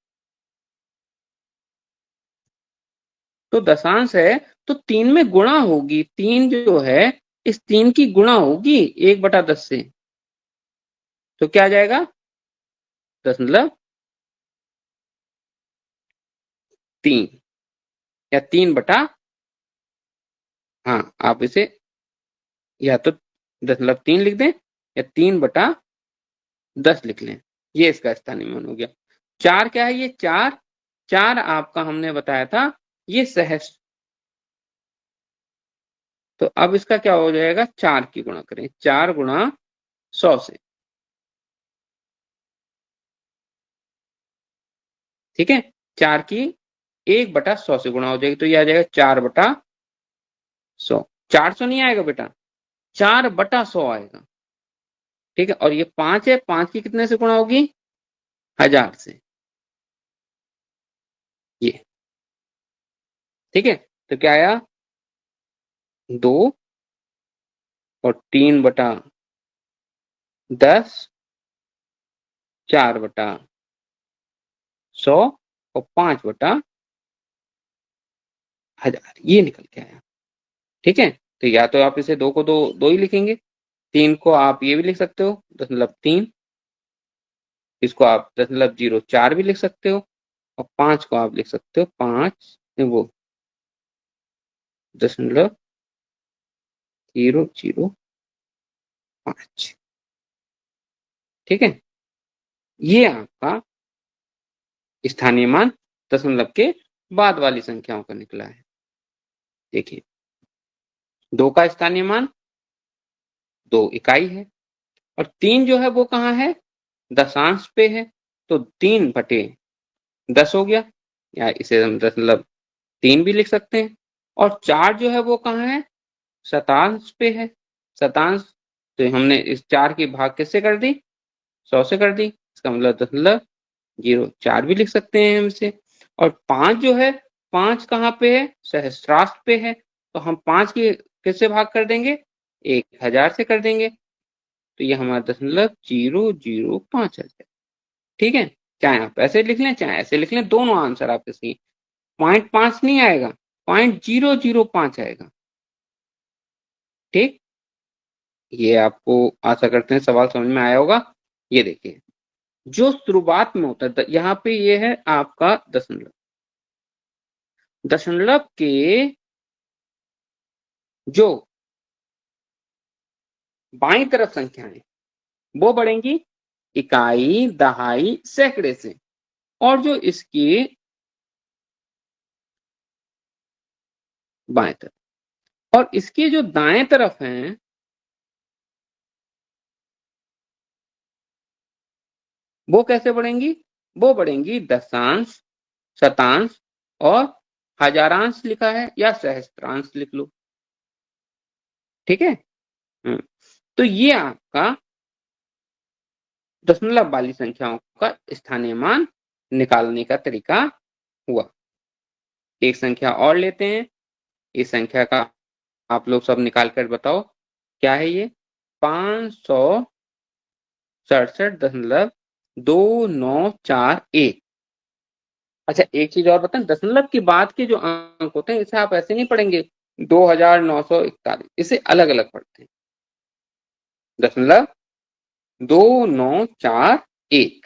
Speaker 1: तो दशांश है तो 3 में गुणा होगी, 3 जो है इस 3 की गुणा होगी 1/10 से, तो क्या आ जाएगा, 0.3 या 3 हाँ आप इसे या तो 0.3 लिख दें या 3/10 लिख लें, ये इसका स्थानीय मान हो गया। 4 क्या है, ये 4, 4 आपका हमने बताया था ये सहस्त्र, तो अब इसका क्या हो जाएगा, 4 की गुणा करें, 4 गुणा 100 से। ठीक है, 4 की 1/100 से गुणा हो जाएगी, तो ये आ जाएगा 4/100। 400 नहीं आएगा बेटा, 4/100 आएगा। ठीक है, और ये 5 है, 5 की कितने से गुणा होगी, 1000 से, ये। ठीक है, तो क्या आया, 2 और 3/10, 4/100 और 5/1000, ये निकल के आया। ठीक है, तो या तो आप इसे 2 को 2 2 ही लिखेंगे, 3 को आप ये भी लिख सकते हो 0.3, इसको आप 0.04 भी लिख सकते हो, और 5 को आप लिख सकते हो 5, वो 0.005। ठीक है, ये आपका स्थानीय मान दशमलव के बाद वाली संख्याओं का निकला है। देखिए 2 का स्थानीय मान 2 इकाई है, और 3 जो है वो कहाँ है, दशांश पे है, तो 3/10 हो गया, या इसे हम 0.3 भी लिख सकते हैं। और 4 जो है वो कहाँ है, शतांश पे है, शतांश, तो हमने इस 4 की भाग किससे कर दी, 100 से कर दी, इसका मतलब 0.04 भी लिख सकते हैं हम इसे। और 5 जो है, 5 कहाँ पे है? सहस्त्रांश पे है, तो हम 5 की किससे भाग कर देंगे? 1000 से कर देंगे, तो ये हमारा 0.005 है। ठीक है, चाहे आप ऐसे लिख लें चाहे ऐसे लिख लें, दोनों आंसर आपके सही। 0.5 नहीं आएगा, 0.005 आएगा। ठीक, ये आपको आशा करते हैं सवाल समझ में आया होगा। ये देखिए, जो शुरुआत में होता है, यहाँ पे ये है आपका दशमलव, दशमलव के जो बाईं तरफ संख्याएं वो बढ़ेंगी इकाई, दहाई, सैकड़े से, और जो इसकी बाएं तरफ और इसकी जो दाएं तरफ है वो कैसे बढ़ेंगी? वो बढ़ेंगी दशांश, शतांश और हजारांश लिखा है, या सहस्त्रांश लिख लो। ठीक है, तो ये आपका दशमलव वाली संख्याओं का स्थानीय मान निकालने का तरीका हुआ। एक संख्या और लेते हैं, इस संख्या का आप लोग सब निकाल कर बताओ क्या है ये? 567.2941। अच्छा, एक चीज और बताएं, दशमलव के बाद के जो अंक होते हैं इसे आप ऐसे नहीं पढ़ेंगे 2941, इसे अलग अलग पढ़ते हैं। दशमलव 2941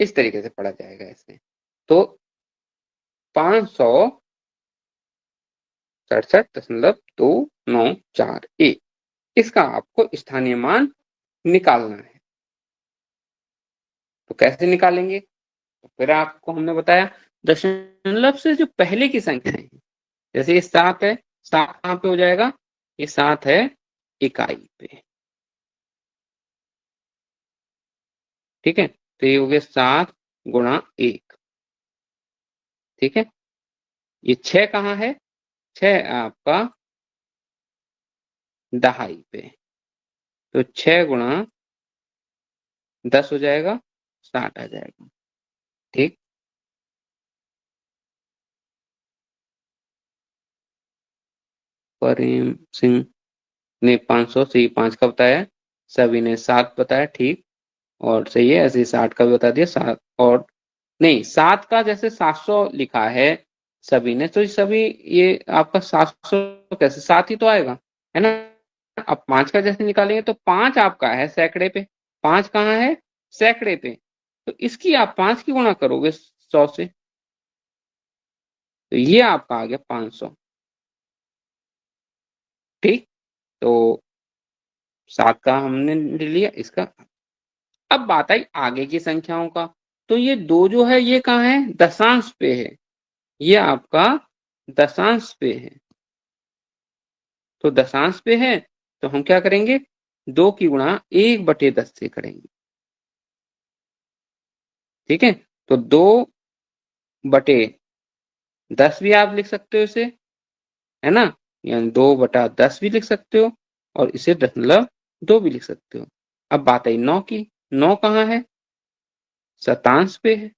Speaker 1: इस तरीके से पढ़ा जाएगा इसे। तो 567.2941 इसका आपको स्थानीय मान निकालना है। तो कैसे निकालेंगे? तो फिर आपको हमने बताया, दशमलव से जो पहले की संख्या है, जैसे ये 7 है, 7 कहाँ पे हो जाएगा? ये 7 है इकाई पे। ठीक है, तो ये हो गया 7 गुणा 1। ठीक है, ये 6 कहाँ है? 6 आपका दहाई पे, तो 6 गुणा 10 हो जाएगा, 60 आ जाएगा। ठीक, प्रेम सिंह ने 500 से 5 का बताया, सभी ने 7 बताया। ठीक, और सही है, ऐसे ही 60 का भी बता दिया। 7 और नहीं, 7 का जैसे 700 लिखा है सभी ने, तो सभी ये आपका 700 कैसे? 7 ही तो आएगा, है ना? अब 5 का जैसे निकालेंगे तो 5 आपका है सैकड़े पे, 5 कहाँ है? सैकड़े पे, तो इसकी आप 5 की गुणा करोगे 100 से, तो ये आपका आ गया 500। ठीक, तो 7 का हमने ले लिया इसका। अब बात आई आगे की संख्याओं का, तो ये 2 जो है ये कहाँ है? दशांश पे है, ये आपका दशांश पे है। तो दशांश पे है तो हम क्या करेंगे? 2 की गुणा 1/10 से करेंगे। ठीक है, तो 2/10 भी आप लिख सकते हो इसे, है ना? यानी 2/10 भी लिख सकते हो, और इसे 0.2 भी लिख सकते हो। अब बात आई 9 की, 9 कहाँ है? शतांश पे है।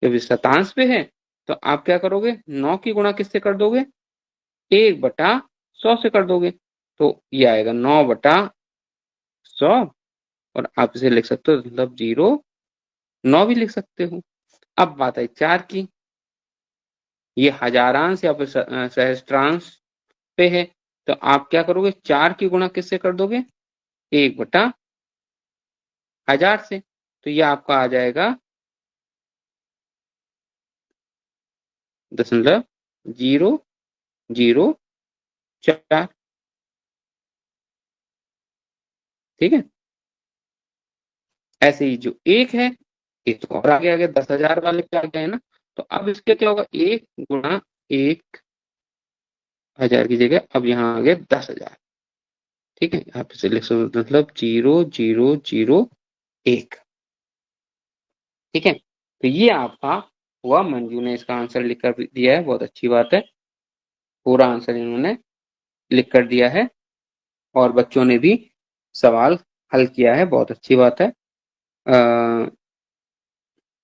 Speaker 1: जब ये शतांश पे है तो आप क्या करोगे? 9 की गुणा किससे कर दोगे? 1/100 से कर दोगे, तो ये आएगा 9/100, और आप इसे लिख सकते हो मतलब 0.9 भी लिख सकते हो। अब बात आई 4 की, ये हजारांश या फिर सहस्त्रांश पे है, तो आप क्या करोगे? 4 की गुणा किससे कर दोगे? 1/1000 से, तो ये आपका आ जाएगा 0.004। ठीक है, ऐसे ही जो 1 है, एक तो और आगे आगे 10,000 वाले पे आ गए ना, तो अब इसके क्या होगा? 1 गुणा 1,000 की जगह अब यहाँ आ गया 10,000। ठीक है, आप इसे लिख सकते मतलब 0.001। ठीक है, तो ये आपका हुआ। मंजू ने इसका आंसर लिख कर दिया है, बहुत अच्छी बात है, पूरा आंसर इन्होंने लिख कर दिया है, और बच्चों ने भी सवाल हल किया है, बहुत अच्छी बात है।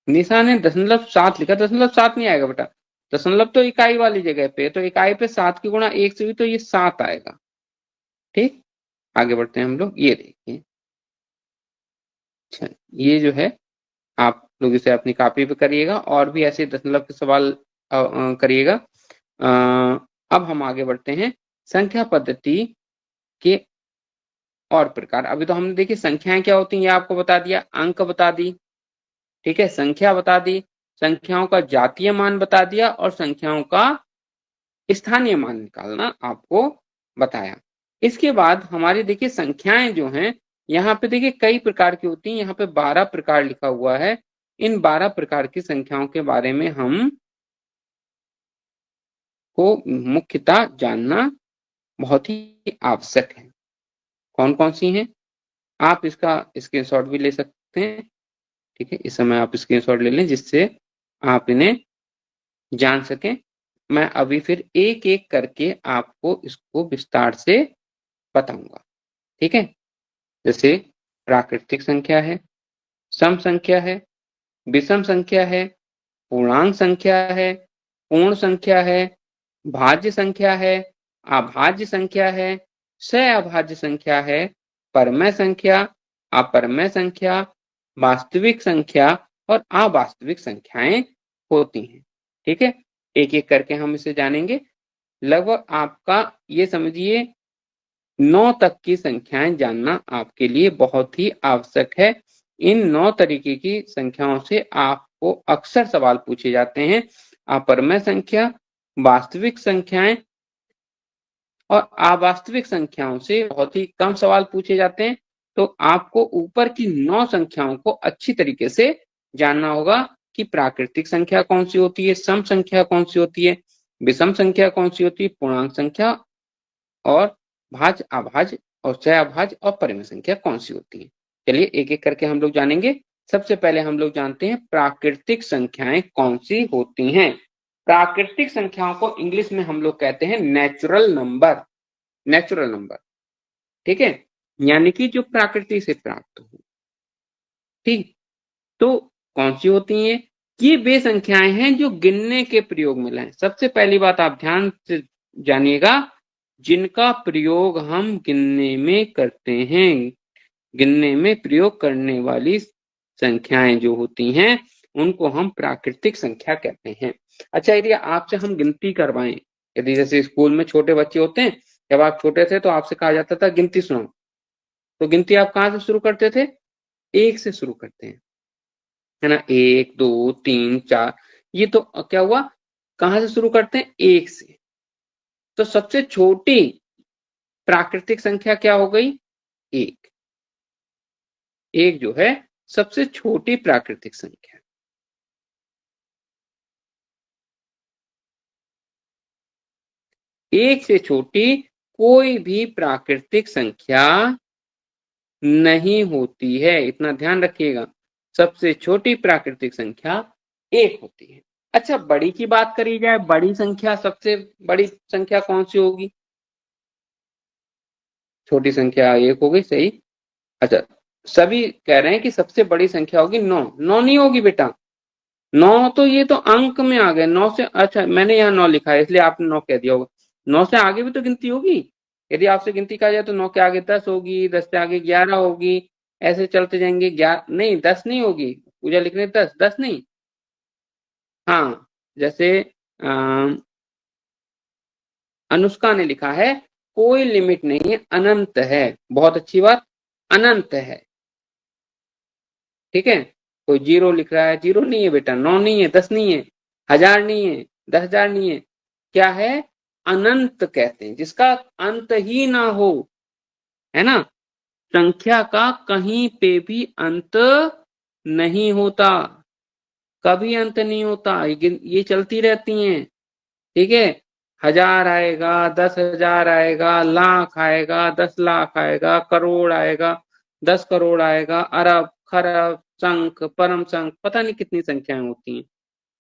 Speaker 1: निशा ने 0.7 लिखा, 0.7 नहीं आएगा बेटा, दशमलव तो इकाई वाली जगह पे, तो इकाई पे 7 की गुणा 1 से हुई तो ये 7 आएगा। ठीक, आगे बढ़ते हैं हम लोग। ये देखिए, अच्छा ये जो है आप लोग इसे अपनी कॉपी पे करिएगा और भी ऐसे दशमलव के सवाल करिएगा। अब हम आगे बढ़ते हैं संख्या पद्धति के और प्रकार। अभी तो हमने देखी संख्याएं क्या होती हैं, ये आपको बता दिया, अंक बता दी, ठीक है, संख्या बता दी, संख्याओं का जातीय मान बता दिया और संख्याओं का स्थानीय मान निकालना आपको बताया। इसके बाद हमारी देखिए संख्याएं जो हैं, यहाँ पे देखिए कई प्रकार की होती हैं, यहाँ पे 12 प्रकार लिखा हुआ है। इन 12 प्रकार की संख्याओं के बारे में हम को मुख्यतः जानना बहुत ही आवश्यक है। कौन कौन सी हैं, आप इसका स्क्रीनशॉट भी ले सकते हैं। ठीक है, इस समय आप स्क्रीनशॉट ले लें जिससे आप इन्हें जान सकें। मैं अभी फिर एक एक करके आपको इसको विस्तार से बताऊंगा। ठीक है, जैसे प्राकृतिक संख्या है, सम संख्या है, विषम संख्या है, पूर्णांक संख्या है, पूर्ण संख्या है, भाज्य संख्या है, अभाज्य संख्या है, सह-अभाज्य संख्या है, परमेय संख्या, अपरमेय संख्या, वास्तविक संख्या और अवास्तविक संख्याएं होती हैं। ठीक है, एक एक करके हम इसे जानेंगे। लगभग आपका ये समझिए 9 तक की संख्याएं जानना आपके लिए बहुत ही आवश्यक है। इन 9 तरीके की संख्याओं से आपको अक्सर सवाल पूछे जाते हैं। अपरमेय संख्या, वास्तविक संख्याएं और अवास्तविक संख्याओं से बहुत ही कम सवाल पूछे जाते हैं। तो आपको ऊपर की 9 संख्याओं को अच्छी तरीके से जानना होगा कि प्राकृतिक संख्या कौन सी होती है, सम संख्या कौन सी होती है, विषम संख्या कौन सी होती है, पूर्णांक संख्या और भाज्य, अभाज्य और सह-अभाज्य और परिमेय संख्या कौन सी होती है। चलिए एक एक करके हम लोग जानेंगे। सबसे पहले हम लोग जानते हैं प्राकृतिक संख्याएं कौन सी होती हैं। प्राकृतिक संख्याओं को इंग्लिश में हम लोग कहते हैं नेचुरल नंबर। नेचुरल नंबर, ठीक है, यानी कि जो प्रकृति से प्राप्त हो। ठीक, तो कौन सी होती हैं ये? वे संख्याएं हैं जो गिनने के प्रयोग में लाए। सबसे पहली बात आप ध्यान से जानिएगा, जिनका प्रयोग हम गिनने में करते हैं, गिनने में प्रयोग करने वाली संख्याएं जो होती हैं उनको हम प्राकृतिक संख्या कहते हैं। अच्छा, यदि आपसे हम गिनती करवाएं, यदि जैसे स्कूल में छोटे बच्चे होते हैं, जब आप छोटे थे तो आपसे कहा जाता था गिनती सुनाओ, तो गिनती आप कहाँ से शुरू करते थे? 1 से शुरू करते हैं, है ना, 1 2 3 4। ये तो क्या हुआ, कहाँ से शुरू करते हैं? 1 से। तो सबसे छोटी प्राकृतिक संख्या क्या हो गई? 1। 1 जो है सबसे छोटी प्राकृतिक संख्या। एक से छोटी कोई भी प्राकृतिक संख्या नहीं होती है, इतना ध्यान रखिएगा। सबसे छोटी प्राकृतिक संख्या 1 होती है। अच्छा, बड़ी की बात करी जाए, बड़ी संख्या, सबसे बड़ी संख्या कौन सी होगी? छोटी संख्या 1 हो गई, सही। अच्छा, सभी कह रहे हैं कि सबसे बड़ी संख्या होगी 9। 9 नहीं होगी बेटा, 9 तो ये तो अंक में आ गए। 9 से, अच्छा मैंने यहाँ 9 लिखा है इसलिए आपने 9 कह दिया होगा। 9 से आगे भी तो गिनती होगी। यदि आपसे गिनती कहा जाए तो 9 के आगे 10 होगी, 10 से आगे 11 होगी, ऐसे चलते जाएंगे। 11 नहीं, 10 नहीं होगी। पूजा लिख रहे 10, 10 नहीं। हाँ, जैसे अनुष्का ने लिखा है कोई लिमिट नहीं है, अनंत है। बहुत अच्छी बात, अनंत है। ठीक है, कोई 0 लिख रहा है, 0 नहीं है बेटा, 9 नहीं है, 10 नहीं है, 1000 नहीं है, 10,000 नहीं है। क्या है? अनंत कहते हैं, जिसका अंत ही ना हो, है ना। संख्या का कहीं पे भी अंत नहीं होता, कभी अंत नहीं होता, ये चलती रहती हैं। ठीक है, 1000 आएगा, 10,000 आएगा, लाख आएगा, 10 लाख आएगा, करोड़ आएगा, 10 करोड़ आएगा, अरब खरब संख परम संख, पता नहीं कितनी संख्याएं होती हैं,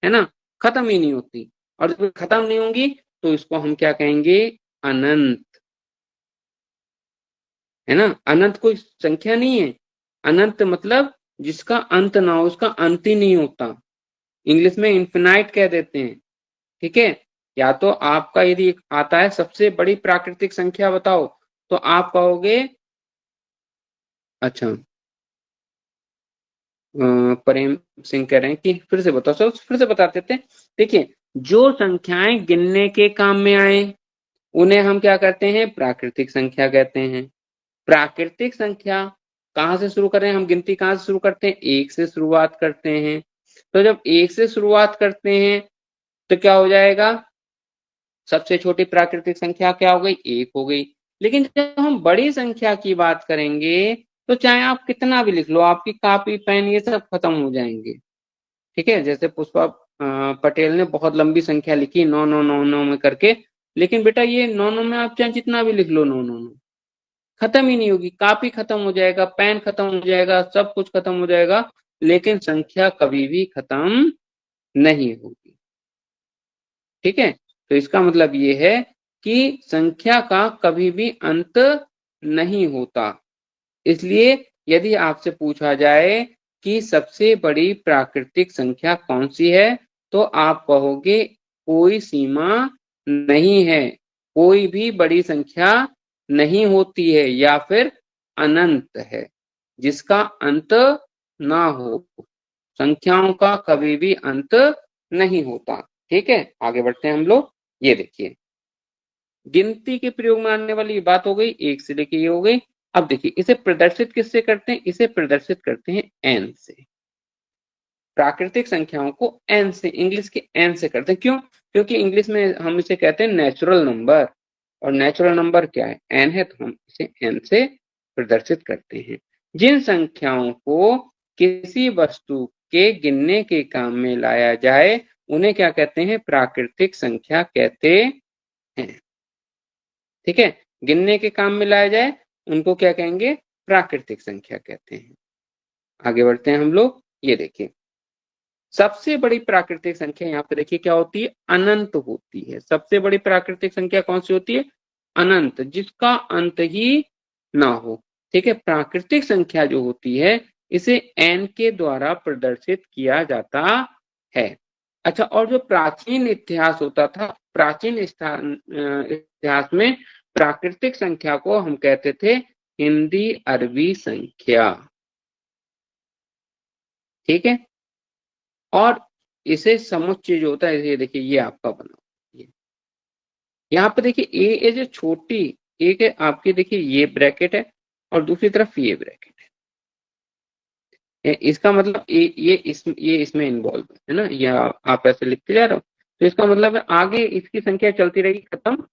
Speaker 1: है ना, खत्म ही नहीं होती। और जब खत्म नहीं होंगी तो इसको हम क्या कहेंगे? अनंत, है ना। अनंत कोई संख्या नहीं है, अनंत मतलब जिसका अंत ना हो, उसका अंत ही नहीं होता, इंग्लिश में इन्फिनाइट कह देते हैं। ठीक है, या तो आपका यदि आता है सबसे बड़ी प्राकृतिक संख्या बताओ, तो आप कहोगे, अच्छा प्रेम सिंह कह रहे हैं कि फिर से बताओ सर, फिर से बता देते हैं। देखिए, जो संख्याएं गिनने के काम में आए उन्हें हम क्या कहते हैं, प्राकृतिक संख्या कहते हैं। प्राकृतिक संख्या कहाँ से शुरू करें, हम गिनती कहाँ से शुरू करते हैं, एक से शुरुआत करते हैं। तो जब एक से शुरुआत करते हैं तो क्या हो जाएगा, सबसे छोटी प्राकृतिक संख्या क्या हो गई, एक हो गई। लेकिन जब हम बड़ी संख्या की बात करेंगे तो चाहे आप कितना भी लिख लो, आपकी कॉपी पेन ये सब खत्म हो जाएंगे। ठीक है, जैसे पुष्पा पटेल ने बहुत लंबी संख्या लिखी 9999 में करके, लेकिन बेटा ये 99 में आप चाहे जितना भी लिख लो 999 खत्म ही नहीं होगी, कॉपी खत्म हो जाएगा, पेन खत्म हो जाएगा, सब कुछ खत्म हो जाएगा, लेकिन संख्या कभी भी खत्म नहीं होगी। ठीक है, तो इसका मतलब ये है कि संख्या का कभी भी अंत नहीं होता। इसलिए यदि आपसे पूछा जाए कि सबसे बड़ी प्राकृतिक संख्या कौन सी है, तो आप कहोगे कोई सीमा नहीं है, कोई भी बड़ी संख्या नहीं होती है, या फिर अनंत है जिसका अंत ना हो। संख्याओं का कभी भी अंत नहीं होता। ठीक है, आगे बढ़ते हैं हम लोग। ये देखिए, गिनती के प्रयोग में आने वाली बात हो गई, एक से लेके ये हो गई। अब देखिए, इसे प्रदर्शित किससे करते हैं, इसे प्रदर्शित करते हैं एन से। प्राकृतिक संख्याओं को एन से, इंग्लिश के एन से करते हैं। क्यों, क्योंकि इंग्लिश में हम इसे कहते हैं नेचुरल नंबर, और नेचुरल नंबर क्या है, एन है, तो हम इसे एन से प्रदर्शित करते हैं। जिन संख्याओं को किसी वस्तु के गिनने के काम में लाया जाए उन्हें क्या कहते हैं, प्राकृतिक संख्या कहते हैं। ठीक है, गिनने के काम में लाया जाए उनको क्या कहेंगे, प्राकृतिक संख्या कहते हैं। आगे बढ़ते हैं हम लोग। ये देखिए, सबसे बड़ी प्राकृतिक संख्या यहाँ पे देखिए क्या होती है, अनंत होती है। सबसे बड़ी प्राकृतिक संख्या कौन सी होती है, अनंत, जिसका अंत ही ना हो। ठीक है, प्राकृतिक संख्या जो होती है इसे एन के द्वारा प्रदर्शित किया जाता है। अच्छा, और जो प्राचीन इतिहास होता था, प्राचीन इतिहास में प्राकृतिक संख्या को हम कहते थे हिंदी अरबी संख्या। ठीक है, और इसे समुच्चय जो होता है, ये देखिए ये आपका बना, ये यहाँ पे देखिए ए जो छोटी एक है आपकी, देखिए ये ब्रैकेट है और दूसरी तरफ ये ब्रैकेट है। इसका मतलब ये इसमें इन्वॉल्व है ना, या आप ऐसे लिखते जा रहे हो, तो इसका मतलब है आगे इसकी संख्या चलती रहेगी, खत्म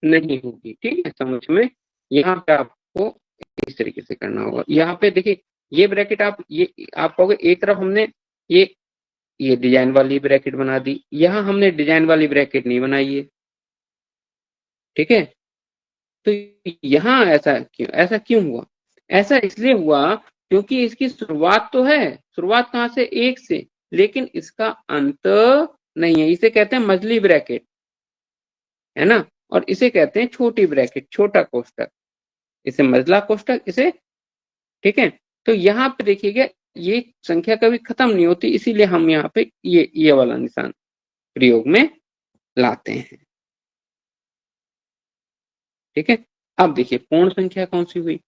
Speaker 1: नहीं होगी। ठीक है, समझ में। यहाँ पे आपको इस तरीके से करना होगा। यहाँ पे देखिए ये ब्रैकेट आप कहोगे एक तरफ हमने ये डिजाइन वाली ब्रैकेट बना दी, यहाँ हमने डिजाइन वाली ब्रैकेट नहीं बनाई है। ठीक है, तो यहाँ ऐसा क्यों हुआ, ऐसा इसलिए हुआ क्योंकि इसकी शुरुआत तो है, शुरुआत कहाँ से, एक से, लेकिन इसका अंत नहीं है। इसे कहते हैं मझली ब्रैकेट, है ना, और इसे कहते हैं छोटी ब्रैकेट, छोटा कोष्टक, इसे मझला कोष्टक इसे। ठीक है, तो यहाँ पे देखिएगा ये संख्या कभी खत्म नहीं होती, इसीलिए हम यहाँ पे ये वाला निशान प्रयोग में लाते हैं। ठीक है, अब देखिए पूर्ण संख्या कौन सी हुई,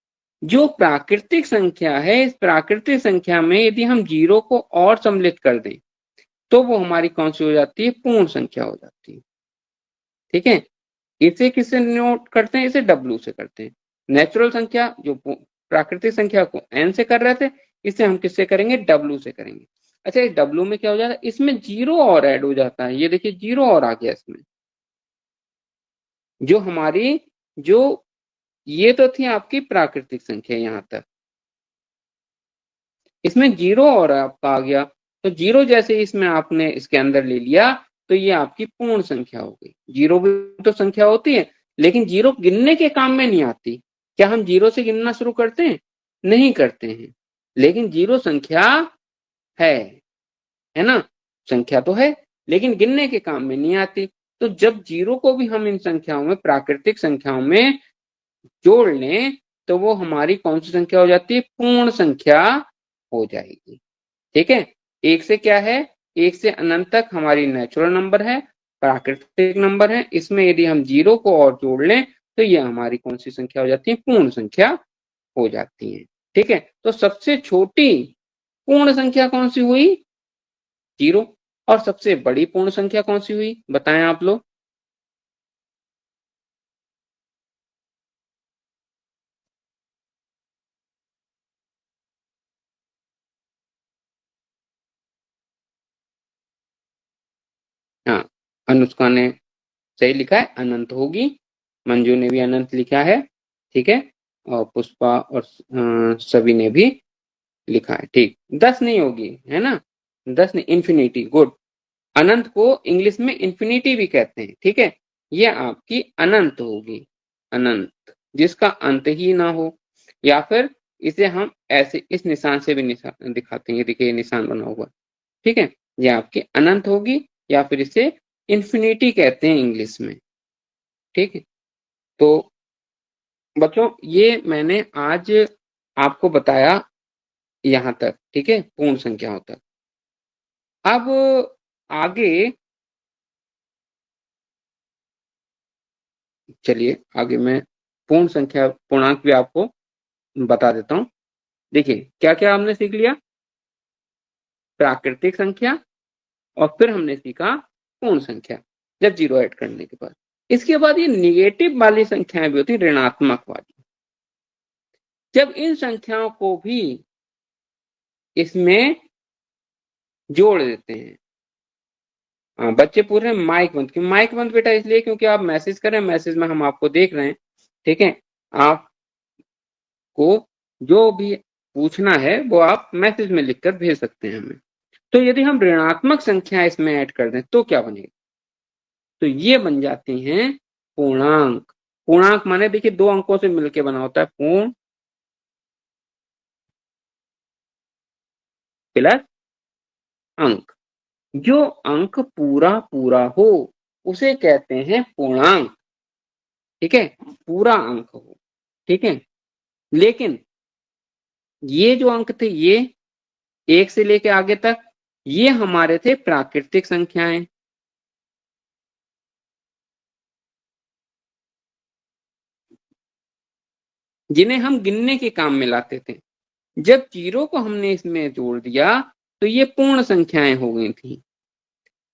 Speaker 1: जो प्राकृतिक संख्या है, इस प्राकृतिक संख्या में यदि हम जीरो को और सम्मिलित कर दें तो वो हमारी कौन सी हो जाती है, पूर्ण संख्या हो जाती है। ठीक है, इसे किससे नोट करते हैं, इसे डब्ल्यू से करते हैं। नेचुरल संख्या जो प्राकृतिक संख्या को एन से कर रहे थे, इसे हम किससे करेंगे, डब्ल्यू से करेंगे। अच्छा, इस डब्ल्यू में क्या हो जाता है, इसमें जीरो और ऐड हो जाता है। ये देखिए जीरो और आ गया इसमें, जो हमारी जो ये तो थी आपकी प्राकृतिक संख्या, यहां तक इसमें जीरो और आपका आ गया, तो जीरो जैसे इसमें आपने इसके अंदर ले लिया तो ये आपकी पूर्ण संख्या हो गई। जीरो भी तो संख्या होती है, लेकिन जीरो गिनने के काम में नहीं आती। क्या हम जीरो से गिनना शुरू करते हैं, नहीं करते हैं, लेकिन जीरो संख्या है ना, संख्या तो है लेकिन गिनने के काम में नहीं आती। तो जब जीरो को भी हम इन संख्याओं में, प्राकृतिक संख्याओं में जोड़ लें तो वो हमारी कौन सी संख्या हो जाती है, पूर्ण संख्या हो जाएगी। ठीक है, एक से क्या है, एक से अनंत तक हमारी नेचुरल नंबर है, प्राकृतिक नंबर है। इसमें यदि हम 0 को और जोड़ लें तो ये हमारी कौन सी संख्या हो जाती है, पूर्ण संख्या हो जाती है। ठीक है, तो सबसे छोटी पूर्ण संख्या कौन सी हुई, 0। और सबसे बड़ी पूर्ण संख्या कौन सी हुई, बताएं आप लोग। हाँ, अनुष्का ने सही लिखा है, अनंत होगी। मंजू ने भी अनंत लिखा है। ठीक है, और पुष्पा और सभी ने भी लिखा है। ठीक, 10 नहीं होगी, है ना, 10 नहीं, इन्फिनिटी। गुड, अनंत को इंग्लिश में इन्फिनिटी भी कहते हैं। ठीक है, ये आपकी अनंत होगी, अनंत जिसका अंत ही ना हो। या फिर इसे हम ऐसे इस निशान से भी निशान दिखाते हैं, देखिए निशान बना हुआ। ठीक है, ये आपकी अनंत होगी, या फिर इसे इन्फिनिटी कहते हैं इंग्लिश में। ठीक है, तो बच्चों ये मैंने आज आपको बताया यहां तक। ठीक है, पूर्ण संख्याओं तक। अब आगे चलिए, आगे मैं पूर्ण संख्या पूर्णांक भी आपको बता देता हूं। देखिए क्या क्या हमने सीख लिया, प्राकृतिक संख्या, और फिर हमने सीखा पूर्ण संख्या जब 0 ऐड करने के बाद। इसके बाद ये निगेटिव वाली संख्याएं भी होती, ऋणात्मक वाली। जब इन संख्याओं को भी इसमें जोड़ देते हैं। हाँ, बच्चे पूछ रहे हैं माइक बंद क्यों, माइक बंद बेटा इसलिए क्योंकि आप मैसेज करें, मैसेज में हम आपको देख रहे हैं। ठीक है, आपको जो भी पूछना है वो आप मैसेज में लिखकर भेज सकते हैं हमें। तो यदि हम ऋणात्मक संख्या इसमें ऐड कर दें तो क्या बनेगा, तो ये बन जाती हैं पूर्णांक। पूर्णांक माने देखिए 2 अंकों से मिलकर बना होता है, पूर्ण प्लस अंक। जो अंक पूरा पूरा हो उसे कहते हैं पूर्णांक। ठीक है, पूरा अंक हो। ठीक है, लेकिन ये जो अंक थे, ये 1 से लेके आगे तक, ये हमारे थे प्राकृतिक संख्याएं। जिन्हें हम गिनने के काम में लाते थे। जब 0 को हमने इसमें जोड़ दिया तो ये पूर्ण संख्याएं हो गई थी।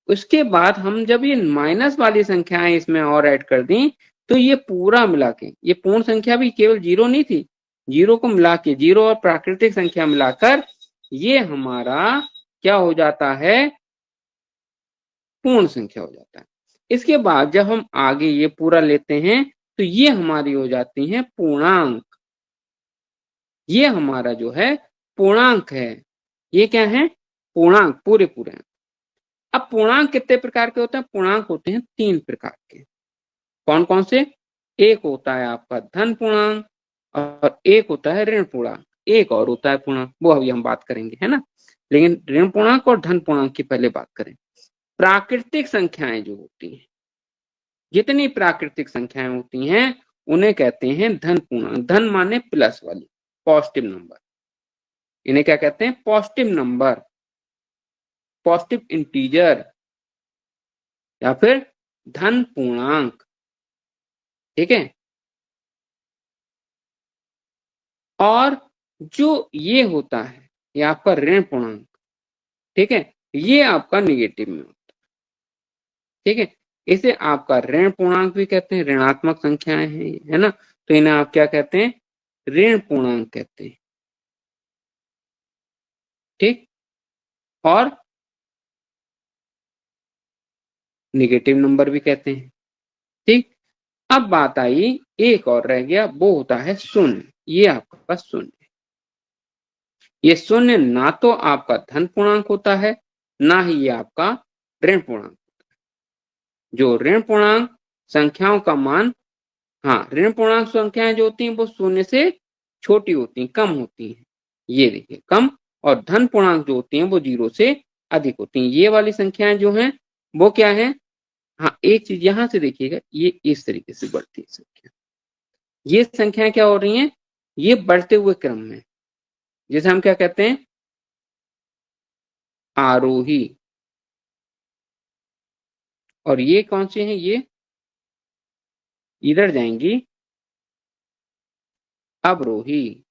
Speaker 1: उसके बाद हम जब ये माइनस वाली संख्याएं इसमें और ऐड कर दी तो ये पूरा मिला के, ये पूर्ण संख्या भी केवल 0 नहीं थी, 0 को मिला के, 0 और प्राकृतिक संख्या मिलाकर ये हमारा क्या हो जाता है, पूर्ण संख्या हो जाता है। इसके बाद जब हम आगे ये पूरा लेते हैं तो ये हमारी हो जाती है पूर्णांक। ये हमारा जो है पूर्णांक है। ये क्या है, पूर्णांक, पूरे पूरे। अब पूर्णांक कितने प्रकार के होते हैं, पूर्णांक होते हैं 3 प्रकार के। कौन कौन से, एक होता है आपका धन पूर्णांक, और एक होता है ऋण पूर्णांक, एक और होता है पूर्णांक, वो अभी हम बात करेंगे, है ना। लेकिन ऋण पूर्णांक और धन पूर्णांक की पहले बात करें। प्राकृतिक संख्याएं जो होती हैं, जितनी प्राकृतिक संख्याएं होती हैं उन्हें कहते हैं धन पूर्णांक। धन माने प्लस वाली, पॉजिटिव नंबर। इन्हें क्या कहते हैं, पॉजिटिव नंबर, पॉजिटिव इंटीजर, या फिर धन पूर्णांक। ठीक है, और जो ये होता है ये आपका ऋण पूर्णांक। ठीक है, ये आपका निगेटिव में होता है। ठीक है, इसे आपका ऋण पूर्णांक भी कहते हैं, ऋणात्मक संख्याएं हैं, है ना, तो इन्हें आप क्या कहते हैं, ऋण पूर्णांक कहते हैं। ठीक, और निगेटिव नंबर भी कहते हैं। ठीक, अब बात आई, एक और रह गया, वो होता है शून्य। ये आपका शून्य, ये शून्य ना तो आपका धन पूर्णांक होता है, ना ही ये आपका ऋण पूर्णांक। जो ऋण पूर्णांक संख्याओं का मान, हाँ, ऋण पूर्णांक संख्याएं जो होती हैं वो शून्य से छोटी होती हैं, कम होती हैं, ये देखिए कम। और धन पूर्णांक जो होती हैं वो 0 से अधिक होती हैं। ये वाली संख्याएं जो हैं वो क्या है, हाँ, एक चीज यहां से देखिएगा, ये इस तरीके से बढ़ती है संख्या। ये संख्याएं क्या हो रही हैं, ये बढ़ते हुए क्रम में, जैसे हम क्या कहते हैं, आरोही, और ये कौन से हैं, ये इधर जाएंगी अवरोही।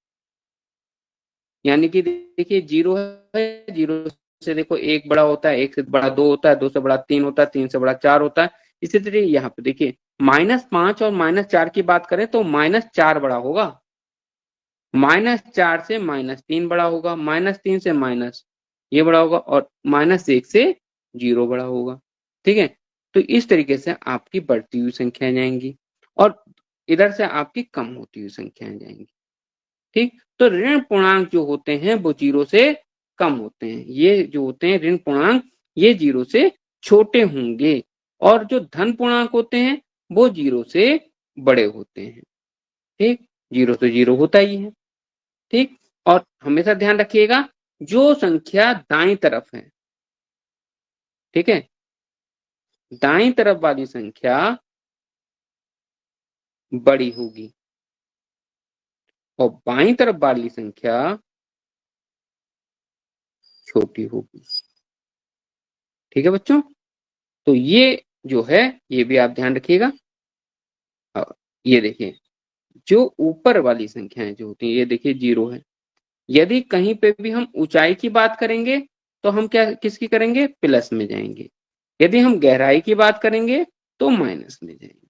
Speaker 1: यानी कि देखिए जीरो है, जीरो से देखो एक बड़ा होता है, एक से बड़ा दो होता है, दो से बड़ा तीन होता है, तीन से बड़ा चार होता है। इसी तरह यहाँ पे देखिए -5 और -4 की बात करें तो -4 बड़ा होगा, -4 से -3 बड़ा होगा, -3 से माइनस ये बड़ा होगा, और -1 से जीरो बड़ा होगा। ठीक है, तो इस तरीके से आपकी बढ़ती हुई संख्याएं जाएंगी और इधर से आपकी कम होती हुई संख्याएं जाएंगी। ठीक, तो ऋण पूर्णांक जो होते हैं वो जीरो से कम होते हैं, ये जो होते हैं ऋण पूर्णांक ये जीरो से छोटे होंगे, और जो धन पूर्णांक होते हैं वो जीरो से बड़े होते हैं। ठीक, जीरो तो जीरो होता ही है। ठीक, और हमेशा ध्यान रखिएगा जो संख्या दाईं तरफ है, ठीक है, दाईं तरफ वाली संख्या बड़ी होगी और बाईं तरफ वाली संख्या छोटी होगी। ठीक है बच्चों, तो ये जो है ये भी आप ध्यान रखिएगा। ये देखिए जो ऊपर वाली संख्याएं जो होती हैं, ये देखिए जीरो है, यदि कहीं पे भी हम ऊंचाई की बात करेंगे तो हम क्या किसकी करेंगे, प्लस में जाएंगे, यदि हम गहराई की बात करेंगे तो माइनस में जाएंगे।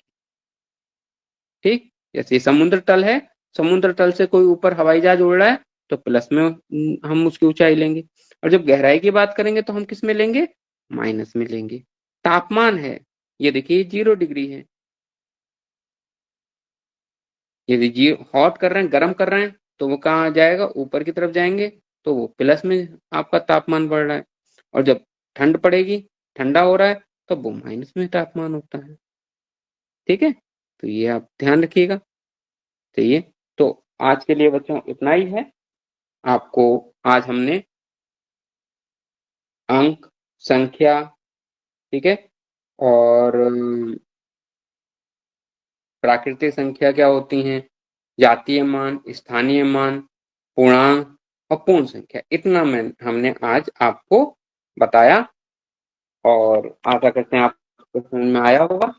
Speaker 1: ठीक, जैसे समुद्र तल है, समुद्र तल से कोई ऊपर हवाई जहाज उड़ रहा है तो प्लस में हम उसकी ऊंचाई लेंगे, और जब गहराई की बात करेंगे तो हम किस में लेंगे, माइनस में लेंगे। तापमान है, ये देखिए 0 डिग्री है, यदि जी हॉट कर रहे हैं, गर्म कर रहे हैं तो वो कहाँ जाएगा, ऊपर की तरफ जाएंगे, तो वो प्लस में आपका तापमान बढ़ रहा है, और जब ठंड पड़ेगी, ठंडा हो रहा है, तो वो माइनस में तापमान होता है। ठीक है, तो ये आप ध्यान रखिएगा। चाहिए, तो आज के लिए बच्चों इतना ही है। आपको आज हमने अंक, संख्या, ठीक है, और प्राकृतिक संख्या क्या होती हैं, जातीय मान, स्थानीय मान, पूर्णांक और पूर्ण संख्या, इतना हमने आज आपको बताया, और आशा करते हैं आपको समझ में आया होगा।